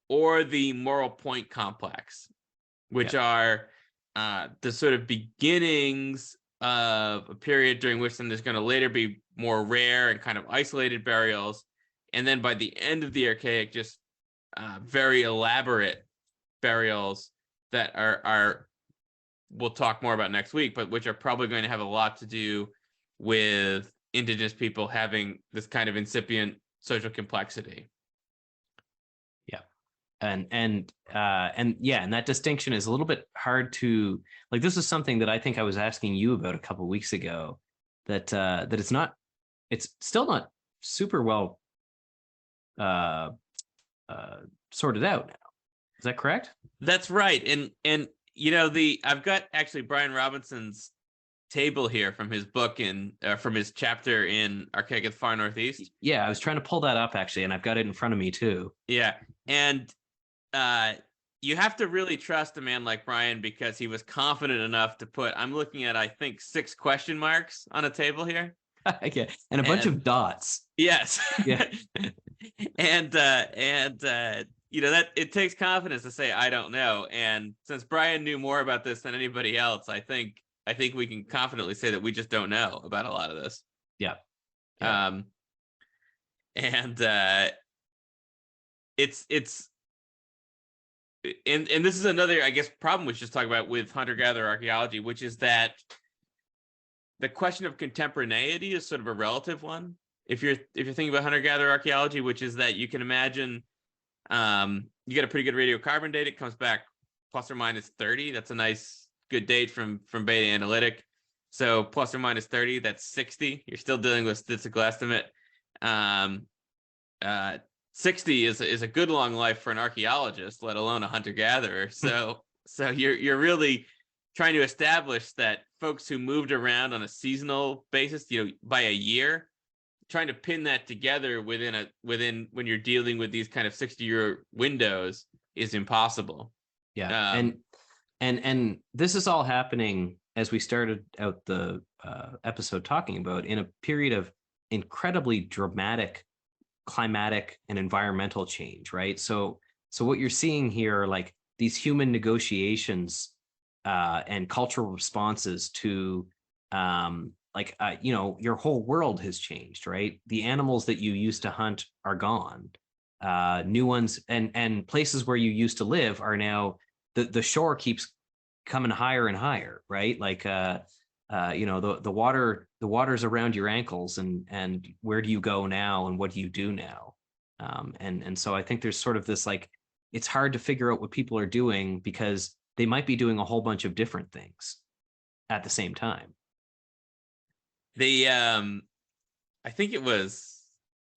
or the Morro Point complex, which are the sort of beginnings of a period during which then there's going to later be more rare and kind of isolated burials. And then by the end of the Archaic, just very elaborate burials that are we'll talk more about next week, but which are probably going to have a lot to do with indigenous people having this kind of incipient social complexity. And that distinction is a little bit hard to, like, this is something that I think I was asking you about a couple of weeks ago, that it's still not super well sorted out now. Is that correct? That's right. And I've got actually Brian Robinson's table here from his book from his chapter in Archaic of the Far Northeast. Yeah, I was trying to pull that up actually, and I've got it in front of me too. Yeah, and you have to really trust a man like Brian, because he was confident enough to put, I'm looking at, I think, 6 question marks on a table here. Yeah, and a bunch of dots. Yes. Yeah. and that it takes confidence to say, I don't know. And since Brian knew more about this than anybody else, I think we can confidently say that we just don't know about a lot of this. Yeah. And this is another, I guess, problem we should just talk about with hunter-gatherer archaeology, which is that the question of contemporaneity is sort of a relative one. If you're thinking about hunter-gatherer archaeology, which is that you can imagine you get a pretty good radiocarbon date, it comes back plus or minus 30. That's a nice good date from Beta Analytic. So plus or minus 30, that's 60. You're still dealing with statistical estimate. 60 is a good long life for an archaeologist, let alone a hunter-gatherer. So you're really trying to establish that folks who moved around on a seasonal basis, by a year, trying to pin that together within when you're dealing with these kind of 60-year windows is impossible. Yeah. And this is all happening, as we started out the episode talking about, in a period of incredibly dramatic climatic and environmental change, right? So what you're seeing here are like these human negotiations and cultural responses to your whole world has changed, right? The animals that you used to hunt are gone. New ones and places where you used to live are now, the shore keeps coming higher and higher, right? Like the water's around your ankles, and where do you go now, and what do you do now? And so I think there's sort of this, like, it's hard to figure out what people are doing because they might be doing a whole bunch of different things at the same time. I think it was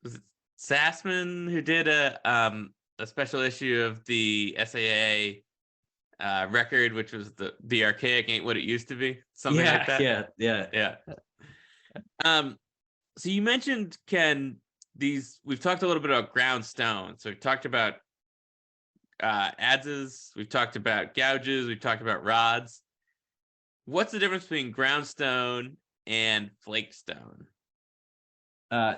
it Sassman who did a special issue of the SAA record, which was the Archaic ain't what it used to be, something like that. Yeah. So you mentioned, Ken, we've talked a little bit about ground stone. So we've talked about adzes, we've talked about gouges, we've talked about rods. What's the difference between ground stone and flake stone?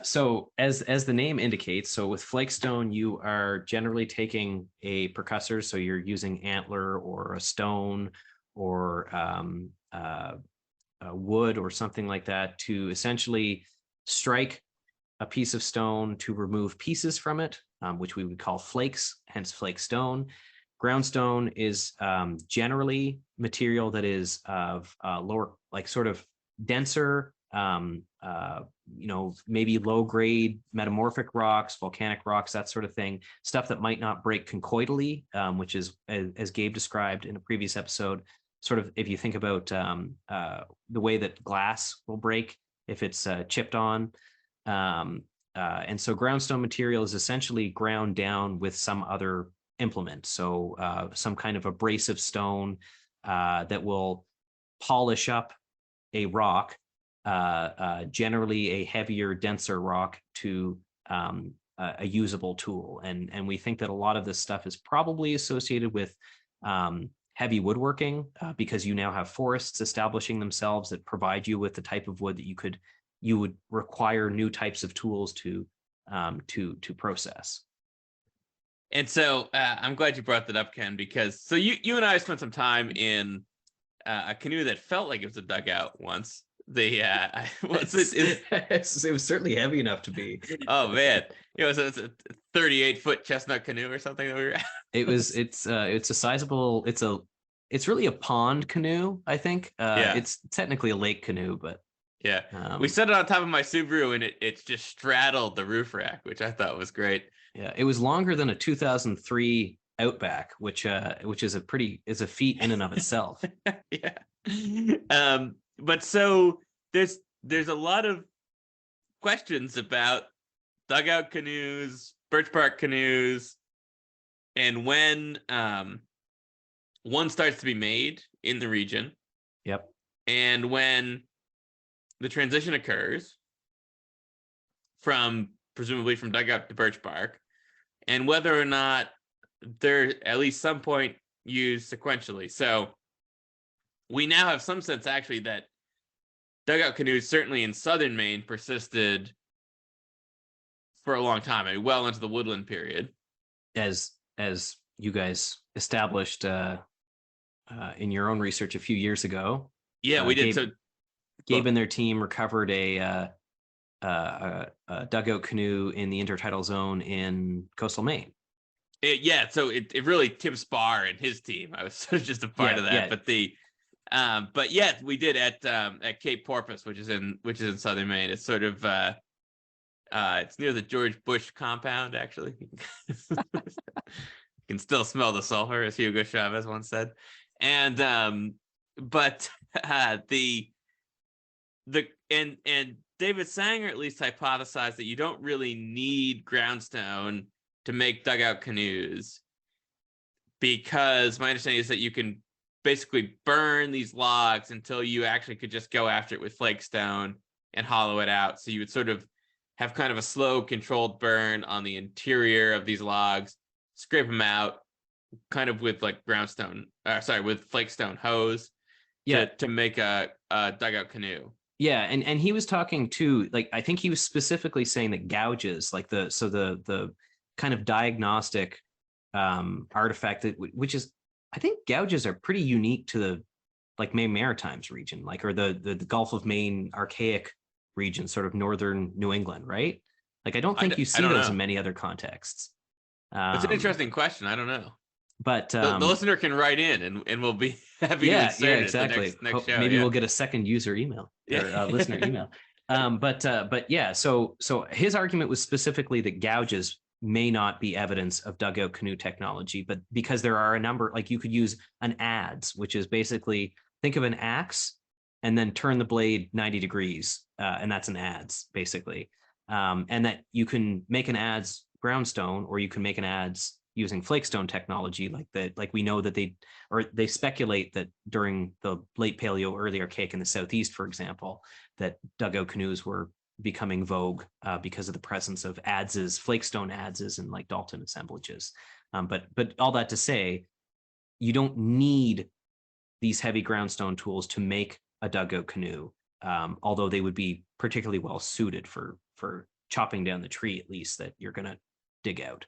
So as the name indicates, so with flake stone, you are generally taking a percussor, so you're using antler or a stone or wood or something like that to essentially strike a piece of stone to remove pieces from it, which we would call flakes, hence flake stone. Ground stone is generally material that is of lower, like sort of denser, maybe low grade metamorphic rocks, volcanic rocks, that sort of thing, stuff that might not break conchoidally, which is, as Gabe described in a previous episode, sort of, if you think about the way that glass will break if it's chipped on. And so groundstone material is essentially ground down with some other implement. So some kind of abrasive stone that will polish up a rock, generally a heavier, denser rock, to a usable tool. And we think that a lot of this stuff is probably associated with heavy woodworking, because you now have forests establishing themselves that provide you with the type of wood that you would require new types of tools to process. And so I'm glad you brought that up, Ken, because so you and I spent some time in a canoe that felt like it was a dugout once. It was certainly heavy enough to be. Oh man, it's a 38-foot chestnut canoe or something that we were at. It's a sizable. It's really a pond canoe, I think. It's technically a lake canoe, but yeah, we set it on top of my Subaru, and it just straddled the roof rack, which I thought was great. Yeah, it was longer than a 2003 Outback, which is a feat in and of itself. Yeah. But so there's a lot of questions about dugout canoes, birch bark canoes, and when one starts to be made in the region. Yep. And when the transition occurs presumably from dugout to birch bark, and whether or not they're at least some point used sequentially. So we now have some sense actually that dugout canoes, certainly in southern Maine, persisted for a long time, I mean, well into the woodland period. As you guys established in your own research a few years ago. Yeah, we did. Gabe and their team recovered a dugout canoe in the intertidal zone in coastal Maine. So it really Tim Spar and his team. I was sort of just a part of that, but we did at Cape Porpoise, which is in southern Maine. It's sort of it's near the George Bush compound, actually. You can still smell the sulfur, as Hugo Chavez once said. And David Sanger at least hypothesized that you don't really need groundstone to make dugout canoes, because my understanding is that you can basically burn these logs until you actually could just go after it with flakestone and hollow it out. So you would sort of have kind of a slow, controlled burn on the interior of these logs, scrape them out, kind of with like with flakestone hose, to make a dugout canoe. Yeah, and he was talking too, like I think he was specifically saying that gouges, like the kind of diagnostic artifact which is, I think gouges are pretty unique to the like Maine Maritimes region, like, or the Gulf of Maine Archaic region, sort of northern New England, right? Like I don't think you see those in many other contexts. It's an interesting question. I don't know. But the listener can write in and we'll be happy to insert it exactly. Next show. Maybe we'll get a second user email or listener email. But yeah, so his argument was specifically that gouges may not be evidence of dugout canoe technology, but because there are a number, like you could use an adze, which is basically, think of an axe and then turn the blade 90 degrees, and that's an adze basically. And that you can make an adze groundstone, or you can make an adze using flakestone technology, like we know that they speculate that during the late Paleo, early Archaic in the Southeast, for example, that dugout canoes were becoming vogue because of the presence of adzes, flakestone adzes, and like Dalton assemblages. But all that to say, you don't need these heavy groundstone tools to make a dugout canoe, although they would be particularly well suited for chopping down the tree, at least, that you're going to dig out.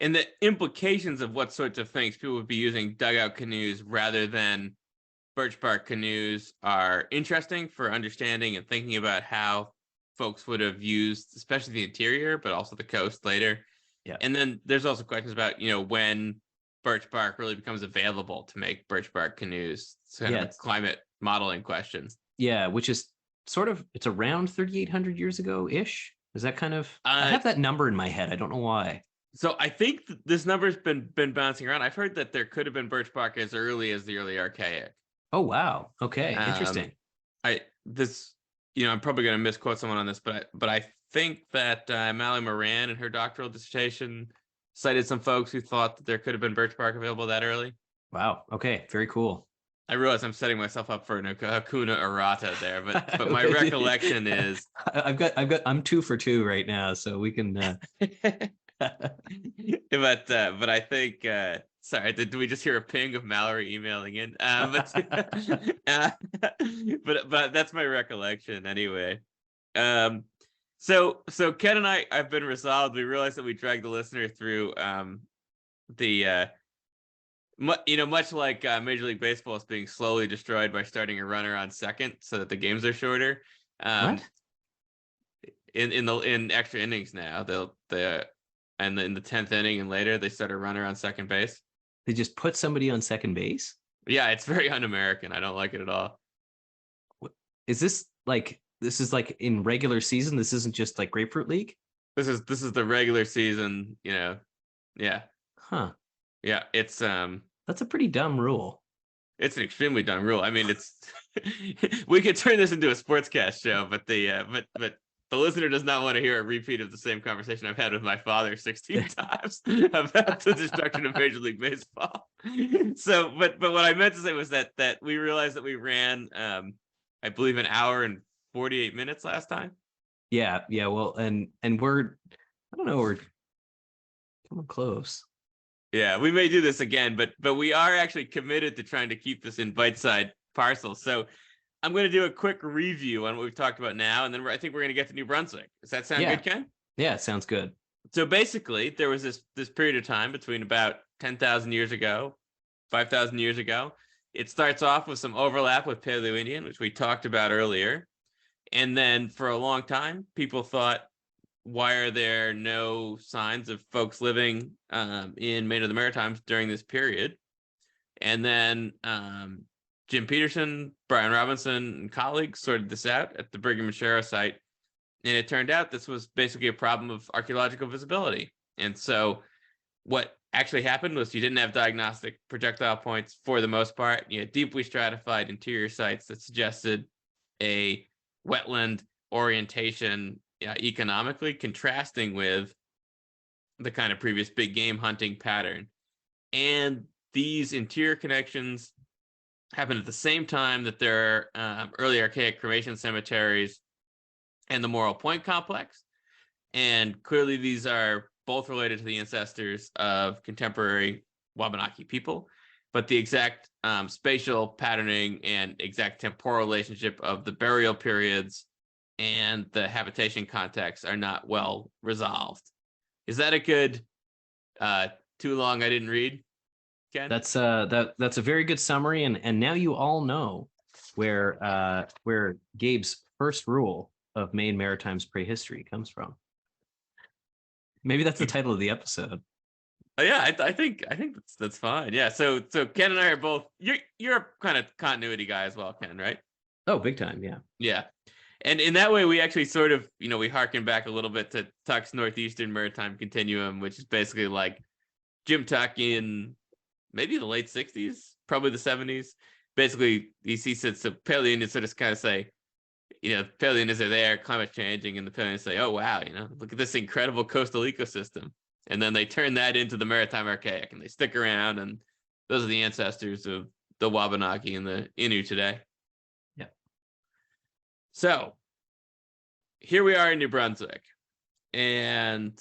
And the implications of what sorts of things people would be using dugout canoes rather than birch bark canoes are interesting for understanding and thinking about how folks would have used, especially the interior, but also the coast later. Yeah. And then there's also questions about, when birch bark really becomes available to make birch bark canoes. It's kind of a climate modeling question. Yeah, which is sort of, it's around 3,800 years ago-ish. Is that kind of, I have that number in my head. I don't know why. So I think this number's been bouncing around. I've heard that there could have been birch bark as early as the early Archaic. Oh, wow. Okay. Interesting. I'm probably going to misquote someone on this, but I think that Mallory Moran in her doctoral dissertation cited some folks who thought that there could have been birch bark available that early. Wow. Okay. Very cool. I realize I'm setting myself up for an Hakuna Errata there, but my recollection is I'm 2 for 2 right now, so we can. But I think sorry, did we just hear a ping of Mallory emailing in? But that's my recollection anyway. So Ken and I've been resolved. We realized that we dragged the listener through the much like Major League Baseball is being slowly destroyed by starting a runner on second so that the games are shorter. What? In extra innings now, and in the 10th inning and later they start a runner on second base. They just put somebody on second base? Yeah, it's very un-American. I don't like it at all. Is this like in regular season? This isn't just like Grapefruit League? This is the regular season, Yeah. Huh. Yeah, it's that's a pretty dumb rule. It's an extremely dumb rule. I mean, it's we could turn this into a sportscast show, but the listener does not want to hear a repeat of the same conversation I've had with my father 16 times about the destruction of Major League Baseball. So, but what I meant to say was that we realized that we ran, I believe, an hour and 48 minutes last time. Yeah. Well, and we're coming close. Yeah, we may do this again, but we are actually committed to trying to keep this in bite-sized parcels. So I'm going to do a quick review on what we've talked about now, and then I think we're going to get to New Brunswick. Does that sound good, Ken? Yeah, it sounds good. So basically, there was this period of time between about 10,000 years ago, 5,000 years ago. It starts off with some overlap with Paleo-Indian, which we talked about earlier. And then for a long time, people thought, why are there no signs of folks living in Maine or the Maritimes during this period? And then Jim Petersen, Brian Robinson, and colleagues sorted this out at the Brigham and Shero site. And it turned out this was basically a problem of archaeological visibility. And so what actually happened was you didn't have diagnostic projectile points for the most part. You had deeply stratified interior sites that suggested a wetland orientation economically, contrasting with the kind of previous big game hunting pattern. And these interior connections happen at the same time that there are early archaic cremation cemeteries and the Morrill Point complex. And clearly these are both related to the ancestors of contemporary Wabanaki people, but the exact spatial patterning and exact temporal relationship of the burial periods and the habitation context are not well resolved. Is that a good too long I didn't read, Ken? That's a very good summary, and now you all know where Gabe's first rule of Maine Maritime's prehistory comes from. Maybe that's the title of the episode. Yeah, I think that's fine. Yeah, so Ken and I are both. You're a kind of continuity guy as well, Ken, right? Oh, big time, yeah. Yeah. And in that way, we actually sort of, we harken back a little bit to Tuck's Northeastern Maritime Continuum, which is basically like Jim Tuck in maybe the late 60s, probably the 70s. Basically, he said, so Paleo-Indians sort of kind of say, Paleo-Indians are there, climate changing, and the Paleo-Indians say, oh, wow, look at this incredible coastal ecosystem. And then they turn that into the Maritime Archaic, and they stick around, and those are the ancestors of the Wabanaki and the Innu today. So here we are in New Brunswick, and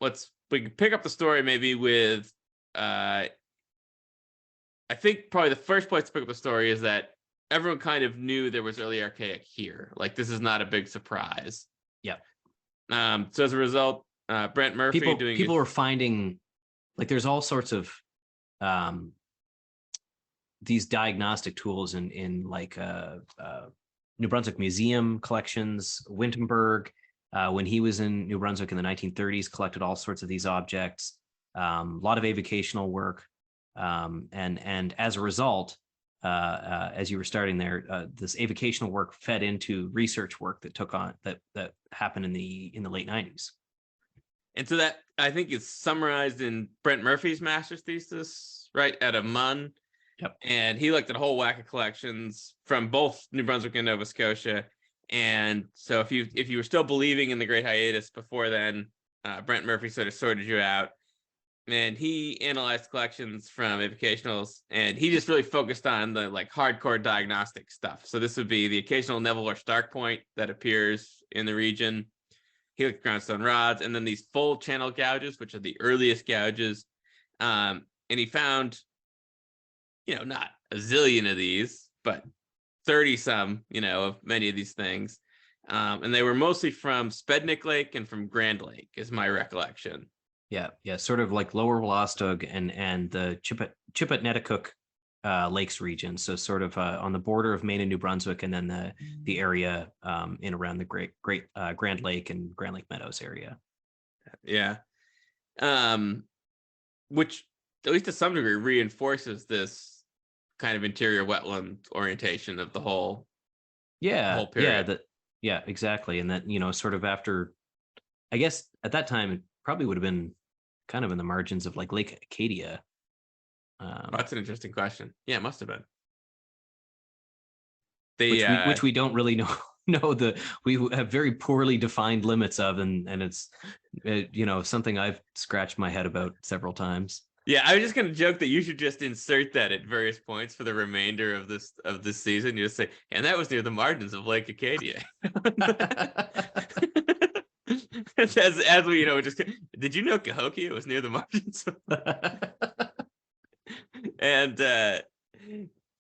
we can pick up the story maybe with, I think probably the first place to pick up the story is that everyone kind of knew there was early archaic here. Like, this is not a big surprise. Yeah. So as a result, Brent Murphy people were finding, like, there's all sorts of these diagnostic tools in like New Brunswick Museum collections. Winterberg, when he was in New Brunswick in the 1930s, collected all sorts of these objects. A lot of avocational work, and as a result, as you were starting there, this avocational work fed into research work that happened in the late 90s. And so that, I think, is summarized in Brent Murphy's master's thesis, right, out of MUN. Yep. And he looked at a whole whack of collections from both New Brunswick and Nova Scotia. And so if you were still believing in the Great Hiatus before then, Brent Murphy sort of sorted you out. and he analyzed collections from avocationals, and he just really focused on the like hardcore diagnostic stuff. So this would be the occasional Neville or Stark point that appears in the region. He looked at groundstone rods, and then these full channel gouges, which are the earliest gouges. And he found, not a zillion of these, but 30 some, of many of these things. And they were mostly from Spednick Lake and from Grand Lake, is my recollection. Yeah, sort of like Lower Wolastoq and the Chipetneticook Lakes region. So sort of on the border of Maine and New Brunswick, and then the area in around the Great Grand Lake and Grand Lake Meadows area. Yeah, which at least to some degree reinforces this kind of interior wetland orientation of the whole. Yeah, period. Exactly. And that, sort of after, I guess at that time it probably would have been kind of in the margins of like Lake Acadia. That's an interesting question. Yeah, it must have been. Which we don't really know we have very poorly defined limits of, and it's something I've scratched my head about several times. Yeah, I was just gonna joke that you should just insert that at various points for the remainder of this season. You just say, and that was near the margins of Lake Acadia. as we just did you know Cahokia was near the margins? And then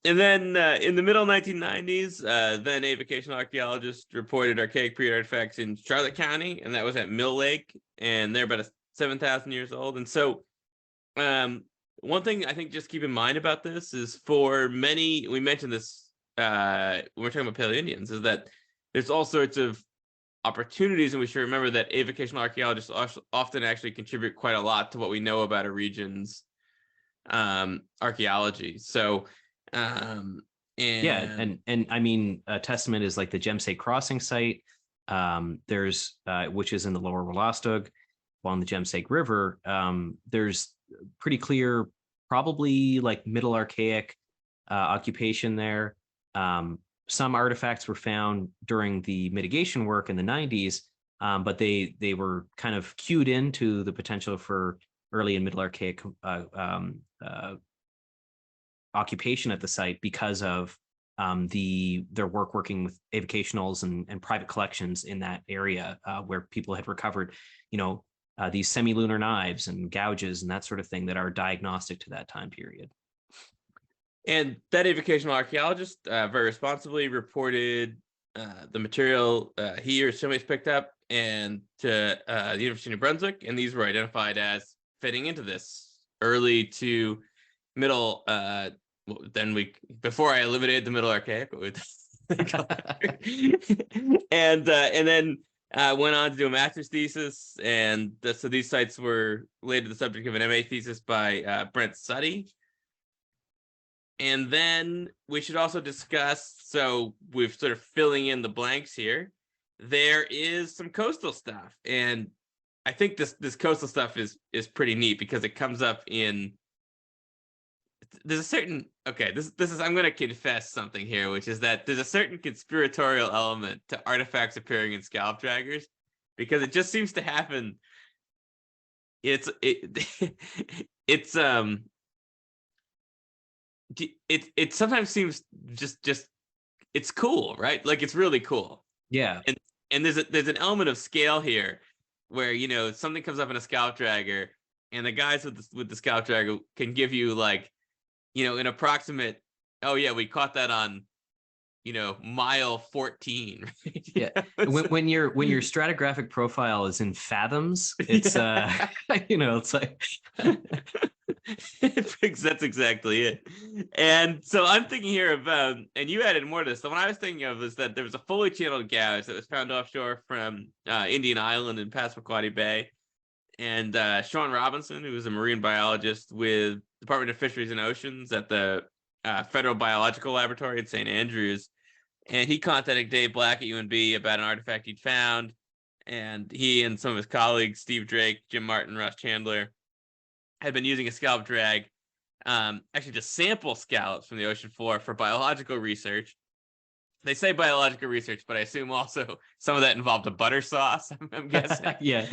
in the middle 1990s, then a vocational archaeologist reported archaic period artifacts in Charlotte County, and that was at Mill Lake, and they're about 7,000 years old. And so one thing I think just keep in mind about this is for many, we mentioned this when we're talking about Paleo-Indians, is that there's all sorts of opportunities, and we should remember that avocational archaeologists often actually contribute quite a lot to what we know about a region's archaeology. So and I mean, a testament is like the Gemsay Crossing site. There's which is in the Lower Wolastoq along the Gemsay River. There's pretty clear, probably like Middle Archaic occupation there. Some artifacts were found during the mitigation work in the 90s, but they were kind of cued into the potential for early and Middle Archaic occupation at the site because of their work working with avocationals and private collections in that area where people had recovered, these semi-lunar knives and gouges and that sort of thing that are diagnostic to that time period. And that avocational archaeologist very responsibly reported the material he or somebody's picked up and to the University of New Brunswick, and these were identified as fitting into this early to middle. Before I eliminated the Middle Archaic, and then went on to do a master's thesis, and so these sites were later the subject of an MA thesis by Brent Sutty. And then we should also discuss, so we're sort of filling in the blanks here, there is some coastal stuff, and I think this coastal stuff is pretty neat because it comes up in, there's a certain, this is, I'm going to confess something here, which is that there's a certain conspiratorial element to artifacts appearing in scalp draggers, because it just seems to happen. It sometimes seems just it's cool, right? Like it's really cool. Yeah. And there's an element of scale here where something comes up in a scalp dragger, and the guys with the scalp dragger can give you like an approximate, oh yeah, we caught that on mile 14. Right? Yeah. when your stratigraphic profile is in fathoms, it's it's like that's exactly it. And so I'm thinking here about, and you added more to this. The one I was thinking of is that there was a fully channeled gouge that was found offshore from Indian Island in Passamaquoddy Bay. And Sean Robinson, who was a marine biologist with Department of Fisheries and Oceans at the Federal Biological Laboratory at St. Andrews, and he contacted Dave Black at UNB about an artifact he'd found. And he and some of his colleagues, Steve Drake, Jim Martin, Russ Chandler, had been using a scallop drag actually to sample scallops from the ocean floor for biological research. They say biological research, but I assume also some of that involved a butter sauce. I'm guessing. Yeah.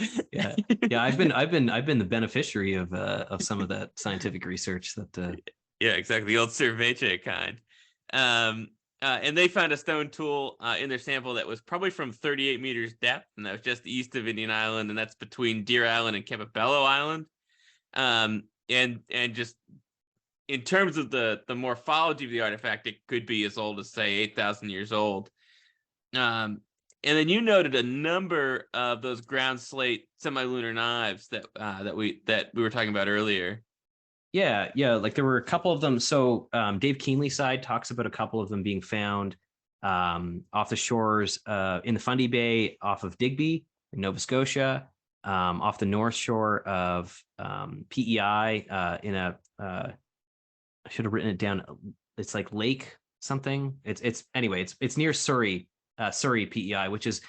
I've been the beneficiary of some of that scientific research that. Yeah, exactly. The old cerveche kind. And they found a stone tool in their sample that was probably from 38 meters depth, and that was just east of Indian Island, and that's between Deer Island and Campobello Island. And just in terms of the morphology of the artifact, it could be as old as, say, 8,000 years old. And then you noted a number of those ground slate semilunar knives that we were talking about earlier. Yeah, like there were a couple of them. So Dave Keenley's side talks about a couple of them being found off the shores in the Fundy Bay off of Digby in Nova Scotia, off the north shore of PEI in a I should have written it down. It's like Lake something. It's near Surrey, PEI, which is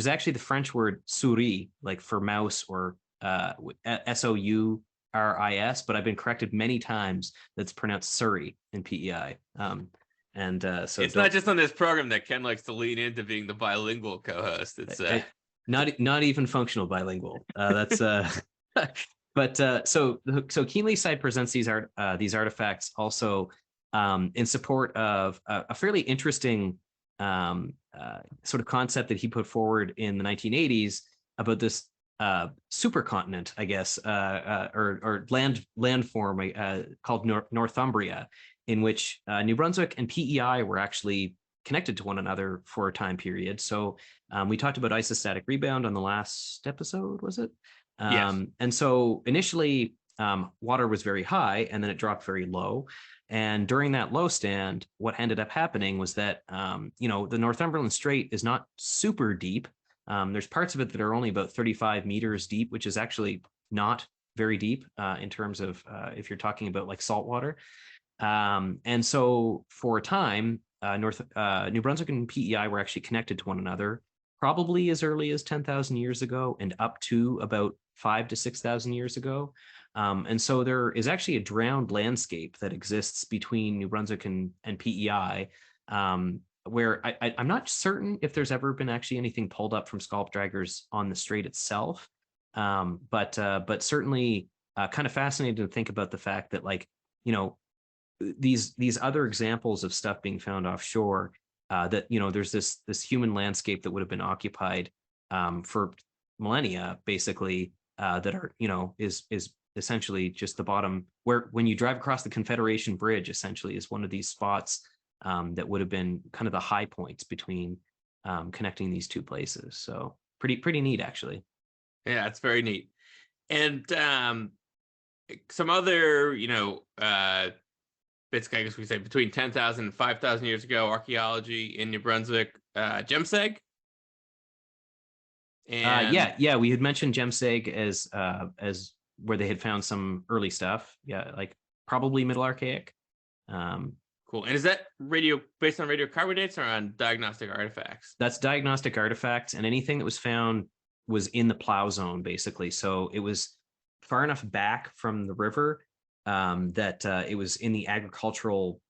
actually the French word souris, like for mouse, or SOURIS, but I've been corrected many times that's pronounced Surrey in PEI. So it's not just on this program that Ken likes to lean into being the bilingual co-host. It's not even functional bilingual. That's But so Keenley's side presents these artifacts also in support of a fairly interesting sort of concept that he put forward in the 1980s about this supercontinent, I guess, or landform called Northumbria, in which New Brunswick and PEI were actually connected to one another for a time period. So we talked about isostatic rebound on the last episode, was it? Yes. And so initially water was very high, and then it dropped very low. And during that low stand, what ended up happening was that, the Northumberland Strait is not super deep. There's parts of it that are only about 35 meters deep, which is actually not very deep in terms of if you're talking about like salt water. And so for a time, New Brunswick and PEI were actually connected to one another, probably as early as 10,000 years ago and up to about 5,000 to 6,000 years ago. And so there is actually a drowned landscape that exists between New Brunswick and PEI, where I'm not certain if there's ever been actually anything pulled up from scallop draggers on the strait itself. But certainly kind of fascinating to think about the fact that, like, these other examples of stuff being found offshore, that, there's this human landscape that would have been occupied for millennia, basically, that are, is essentially just the bottom, where when you drive across the Confederation Bridge, essentially is one of these spots that would have been kind of the high points between connecting these two places. So pretty neat, actually. Yeah, it's very neat. And some other, bits, I guess we say between 10,000 and 5,000 years ago, archaeology in New Brunswick, Gemseg. And we had mentioned Gemseg as where they had found some early stuff. Yeah, like probably Middle Archaic. Cool. And is that based on radiocarbonates or on diagnostic artifacts? That's diagnostic artifacts, and anything that was found was in the plow zone, basically. So it was far enough back from the river that it was in the agricultural,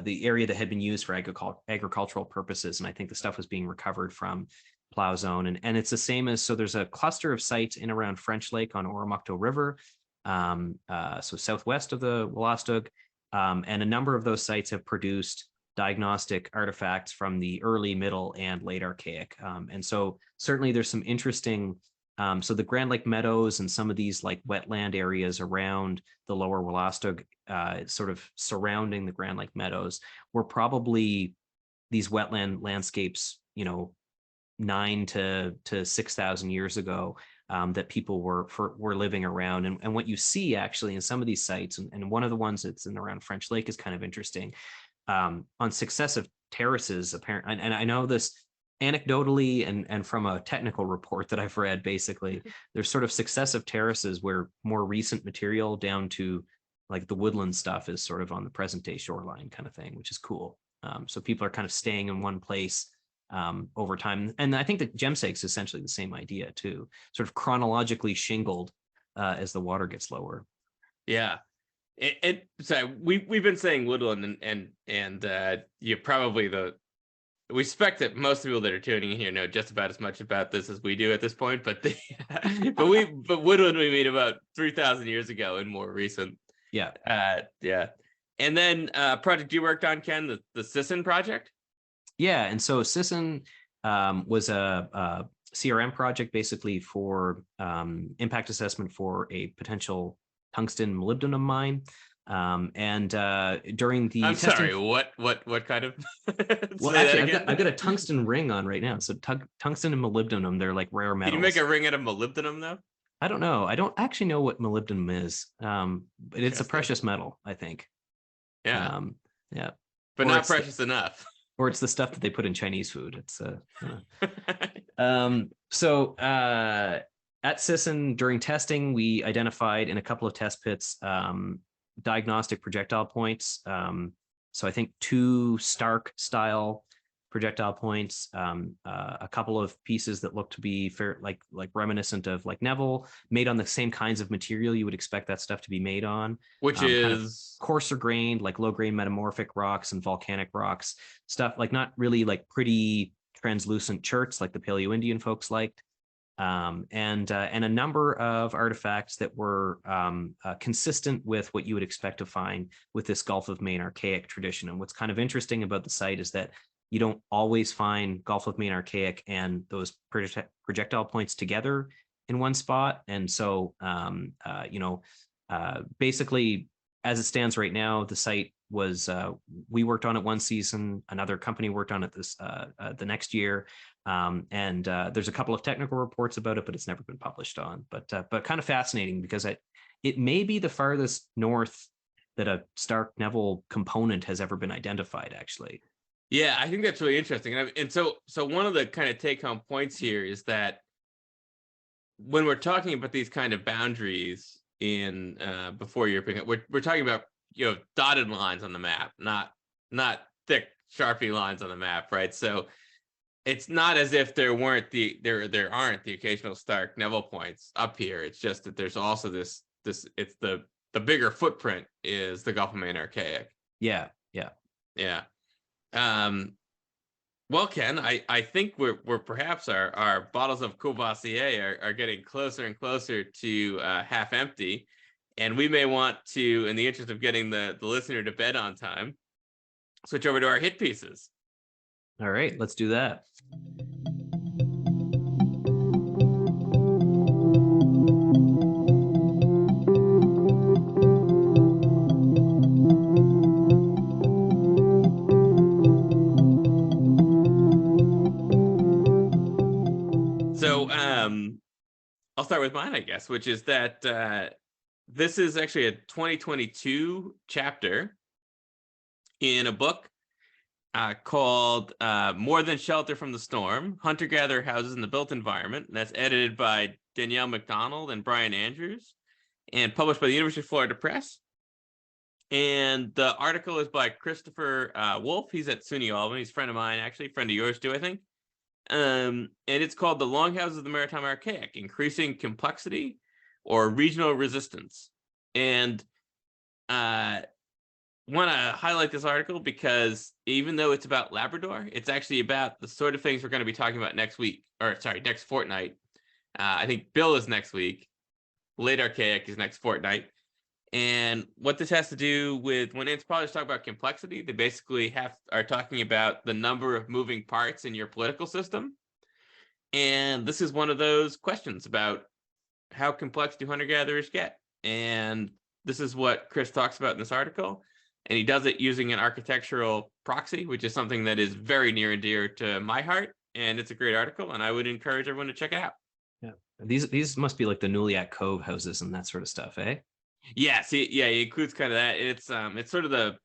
the area that had been used for agricultural purposes. And I think the stuff was being recovered from plow zone. And it's the same as, so there's a cluster of sites in around French Lake on Oromocto River, so southwest of the Wolastoq, and a number of those sites have produced diagnostic artifacts from the early, middle, and late Archaic. And so certainly there's some interesting, so the Grand Lake Meadows and some of these like wetland areas around the lower Wolastoq, sort of surrounding the Grand Lake Meadows, were probably these wetland landscapes, 9,000 to 6,000 years ago, that people were living around. And what you see actually in some of these sites, and one of the ones that's in around French Lake is kind of interesting, on successive terraces, apparently. And I know this anecdotally and from a technical report that I've read, basically, there's sort of successive terraces where more recent material down to like the woodland stuff is sort of on the present day shoreline kind of thing, which is cool. So people are kind of staying in one place over time. And I think that Gemseg is essentially the same idea too, sort of chronologically shingled as the water gets lower. Yeah. So we've been saying woodland, and you're probably the we suspect that most people that are tuning in here know just about as much about this as we do at this point, but but woodland we made about 3,000 years ago and more recent. Yeah. And then project you worked on, Ken, the Sisson project. Yeah, and so Sisson was a CRM project basically for impact assessment for a potential tungsten molybdenum mine. And during the I'm testing, sorry, what kind of? well, actually, I've got a tungsten ring on right now. So tungsten and molybdenum, they're like rare metals. Can you make a ring out of molybdenum though? I don't know. I don't actually know what molybdenum is. But it's a precious metal, I think. Yeah. Yeah. But not precious enough. Or it's the stuff that they put in Chinese food. It's so at Sisson during testing, we identified in a couple of test pits diagnostic projectile points. So I think 2 Stark style projectile points, a couple of pieces that look to be fair, like reminiscent of like Neville, made on the same kinds of material you would expect that stuff to be made on, which is kind of coarser grained, like low grain metamorphic rocks and volcanic rocks, stuff like not really like pretty translucent cherts like the Paleo-Indian folks liked. And a number of artifacts that were consistent with what you would expect to find with this Gulf of Maine archaic tradition. And what's kind of interesting about the site is that you don't always find Gulf of Maine archaic and those projectile points together in one spot. And so, basically, as it stands right now, the site was, we worked on it one season, another company worked on it the next year. And there's a couple of technical reports about it, but it's never been published on. But kind of fascinating because it may be the farthest north that a Stark Neville component has ever been identified, actually. Yeah, I think that's really interesting. And so one of the kind of take-home points here is that when we're talking about these kind of boundaries in before European, we're talking about dotted lines on the map, not thick Sharpie lines on the map, right? So it's not as if there aren't the occasional Stark Neville points up here. It's just that there's also this it's the bigger footprint is the Gulf of Maine archaic. Yeah. Well, Ken, I think we're perhaps our bottles of Courvoisier are getting closer and closer to half empty, and we may want to, in the interest of getting the listener to bed on time, switch over to our hit pieces. All right, let's do that. So I'll start with mine, I guess, which is that this is actually a 2022 chapter in a book called More Than Shelter from the Storm, Hunter-Gatherer Houses in the Built Environment. And that's edited by Danielle McDonald and Brian Andrews and published by the University of Florida Press. And the article is by Christopher Wolf. He's at SUNY Albany. He's a friend of mine, actually, friend of yours too, I think. And it's called The Longhouses of the Maritime Archaic, Increasing Complexity or Regional Resistance. And want to highlight this article because even though it's about Labrador, it's actually about the sort of things we're going to be talking about next fortnight. I think Bill is next week. Late Archaic is next fortnight. And what this has to do with, when anthropologists talk about complexity, they basically are talking about the number of moving parts in your political system. And this is one of those questions about how complex do hunter-gatherers get? And this is what Chris talks about in this article. And he does it using an architectural proxy, which is something that is very near and dear to my heart. And it's a great article, and I would encourage everyone to check it out. Yeah, these must be like the Nuliak Cove houses and that sort of stuff, eh? Yeah, he includes kind of that. It's sort of the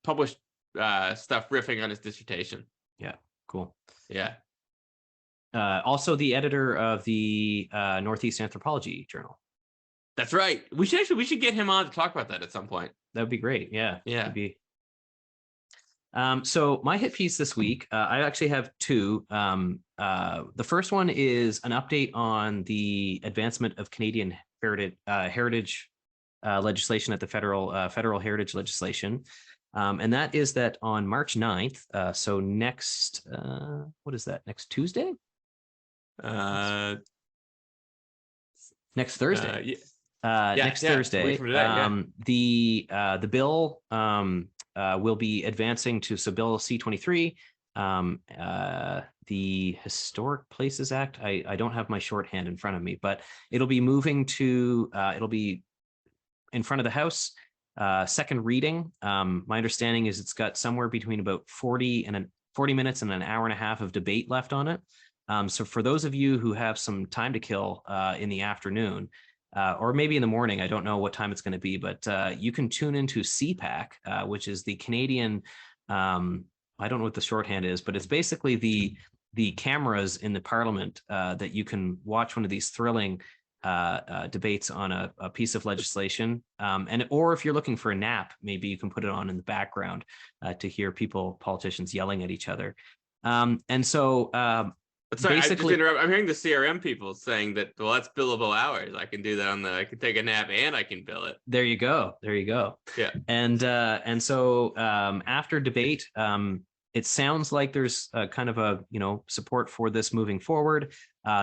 published stuff riffing on his dissertation. Yeah, cool. Yeah. Also the editor of the Northeast Anthropology Journal. That's right. We should get him on to talk about that at some point. That would be great. Yeah. Yeah. So my hit piece this week, I actually have 2. The first one is an update on the advancement of Canadian heritage legislation at the federal heritage legislation. And that is that on March 9th, so next, what is that, next Tuesday? Next Thursday. Next Thursday, a week from today, the bill will be advancing to, so Bill C-23, the Historic Places Act. I don't have my shorthand in front of me, but it'll be moving to, it'll be in front of the House, second reading. My understanding is it's got somewhere between about 40 minutes and an hour and a half of debate left on it. So for those of you who have some time to kill in the afternoon, or maybe in the morning, I don't know what time it's going to be, but you can tune into CPAC, which is the Canadian, I don't know what the shorthand is, but it's basically the cameras in the Parliament that you can watch one of these thrilling debates on a piece of legislation. Or if you're looking for a nap, maybe you can put it on in the background to hear politicians yelling at each other. Sorry, basically, I'm hearing the CRM people saying that, well, that's billable hours. I can do that I can take a nap and I can bill it. There you go. Yeah. And so after debate, it sounds like there's kind of a support for this moving forward.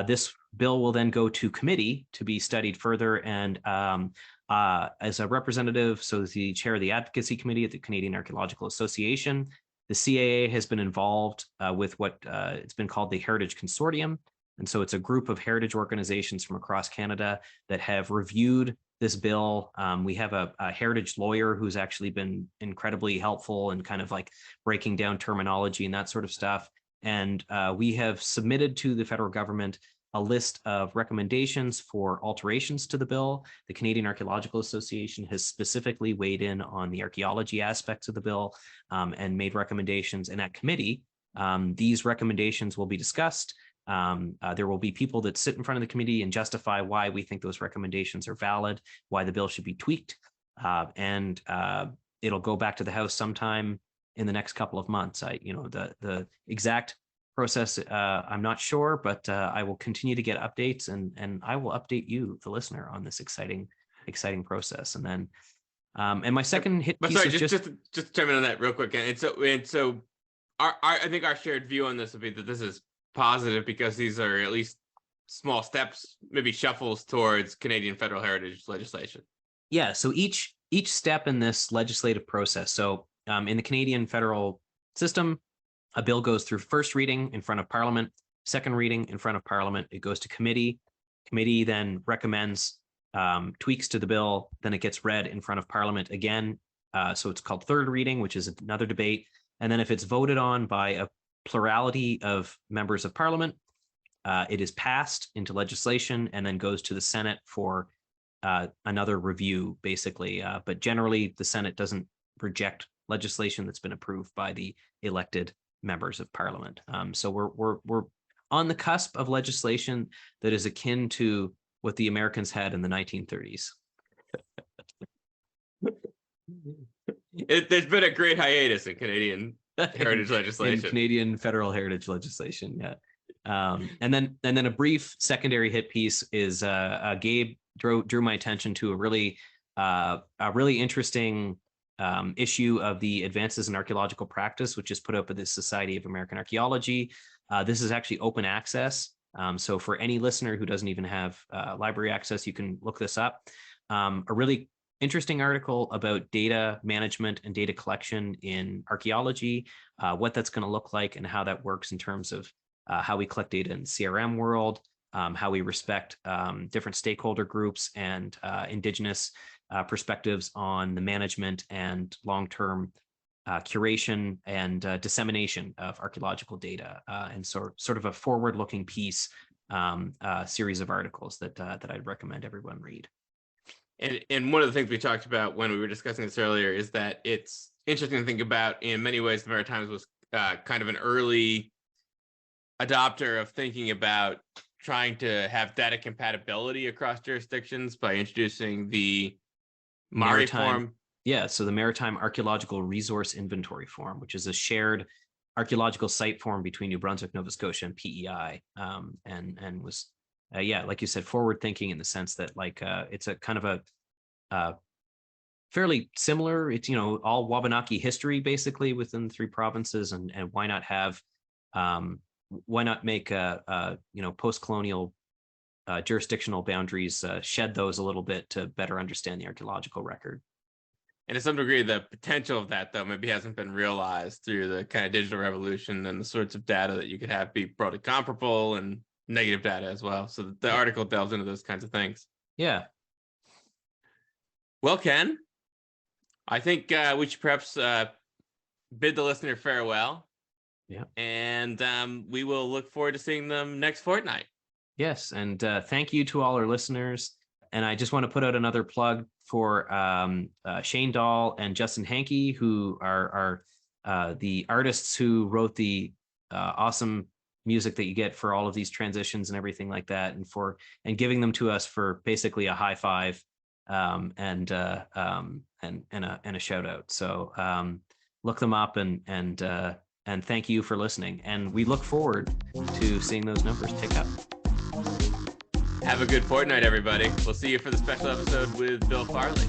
This bill will then go to committee to be studied further, and as a representative, so the chair of the advocacy committee at the Canadian Archaeological Association, the CAA has been involved with what it's been called the Heritage Consortium. And so it's a group of heritage organizations from across Canada that have reviewed this bill. We have a heritage lawyer who's actually been incredibly helpful and kind of like breaking down terminology and that sort of stuff. And we have submitted to the federal government a list of recommendations for alterations to the bill. The Canadian Archaeological Association has specifically weighed in on the archaeology aspects of the bill and made recommendations. And at committee, these recommendations will be discussed. There will be people that sit in front of the committee and justify why we think those recommendations are valid, why the bill should be tweaked, and it'll go back to the House sometime in the next couple of months. The exact process, I'm not sure, but I will continue to get updates, and I will update you, the listener, on this exciting process. And then, and my second hit piece is just to chime in on that real quick. And so, I think our shared view on this would be that this is positive because these are at least small steps, maybe shuffles towards Canadian federal heritage legislation. Yeah. So each step in this legislative process. So in the Canadian federal system, a bill goes through first reading in front of Parliament, second reading in front of Parliament. It goes to committee. Committee then recommends tweaks to the bill. Then it gets read in front of Parliament again. So it's called third reading, which is another debate. And then if it's voted on by a plurality of members of Parliament, it is passed into legislation and then goes to the Senate for another review, basically. But generally, the Senate doesn't reject legislation that's been approved by the elected members of Parliament. So we're on the cusp of legislation that is akin to what the Americans had in the 1930s. There's been a great hiatus in Canadian heritage legislation. In Canadian federal heritage legislation, yeah. And then a brief secondary hit piece is Gabe drew my attention to a really interesting issue of the Advances in Archaeological Practice, which is put up by the Society of American Archaeology. This is actually open access. So for any listener who doesn't even have library access, you can look this up. A really interesting article about data management and data collection in archaeology, what that's going to look like and how that works in terms of how we collect data in the CRM world, how we respect different stakeholder groups and Indigenous perspectives on the management and long-term curation and dissemination of archaeological data, and sort of a forward-looking piece, series of articles that I'd recommend everyone read. And one of the things we talked about when we were discussing this earlier is that it's interesting to think about. In many ways, the Maritimes was kind of an early adopter of thinking about trying to have data compatibility across jurisdictions by introducing the MARI form. Yeah, so the Maritime Archaeological Resource Inventory form, which is a shared archaeological site form between New Brunswick, Nova Scotia, and PEI, and was, yeah, like you said, forward thinking in the sense that like it's a kind of a fairly similar. It's, all Wabanaki history basically within the three provinces, and why not have, why not make post-colonial jurisdictional boundaries, shed those a little bit to better understand the archaeological record. And to some degree, the potential of that, though, maybe hasn't been realized through the kind of digital revolution and the sorts of data that you could have be broadly comparable and negative data as well. So the article delves into those kinds of things. Yeah. Well, Ken, I think we should perhaps bid the listener farewell. Yeah. And we will look forward to seeing them next fortnight. Yes. And thank you to all our listeners. And I just want to put out another plug for Shane Dahl and Justin Hankey, who are the artists who wrote the awesome music that you get for all of these transitions and everything like that, and giving them to us for basically a high five and a shout out. So look them up and thank you for listening. And we look forward to seeing those numbers tick up. Have a good fortnight, everybody. We'll see you for the special episode with Bill Farley.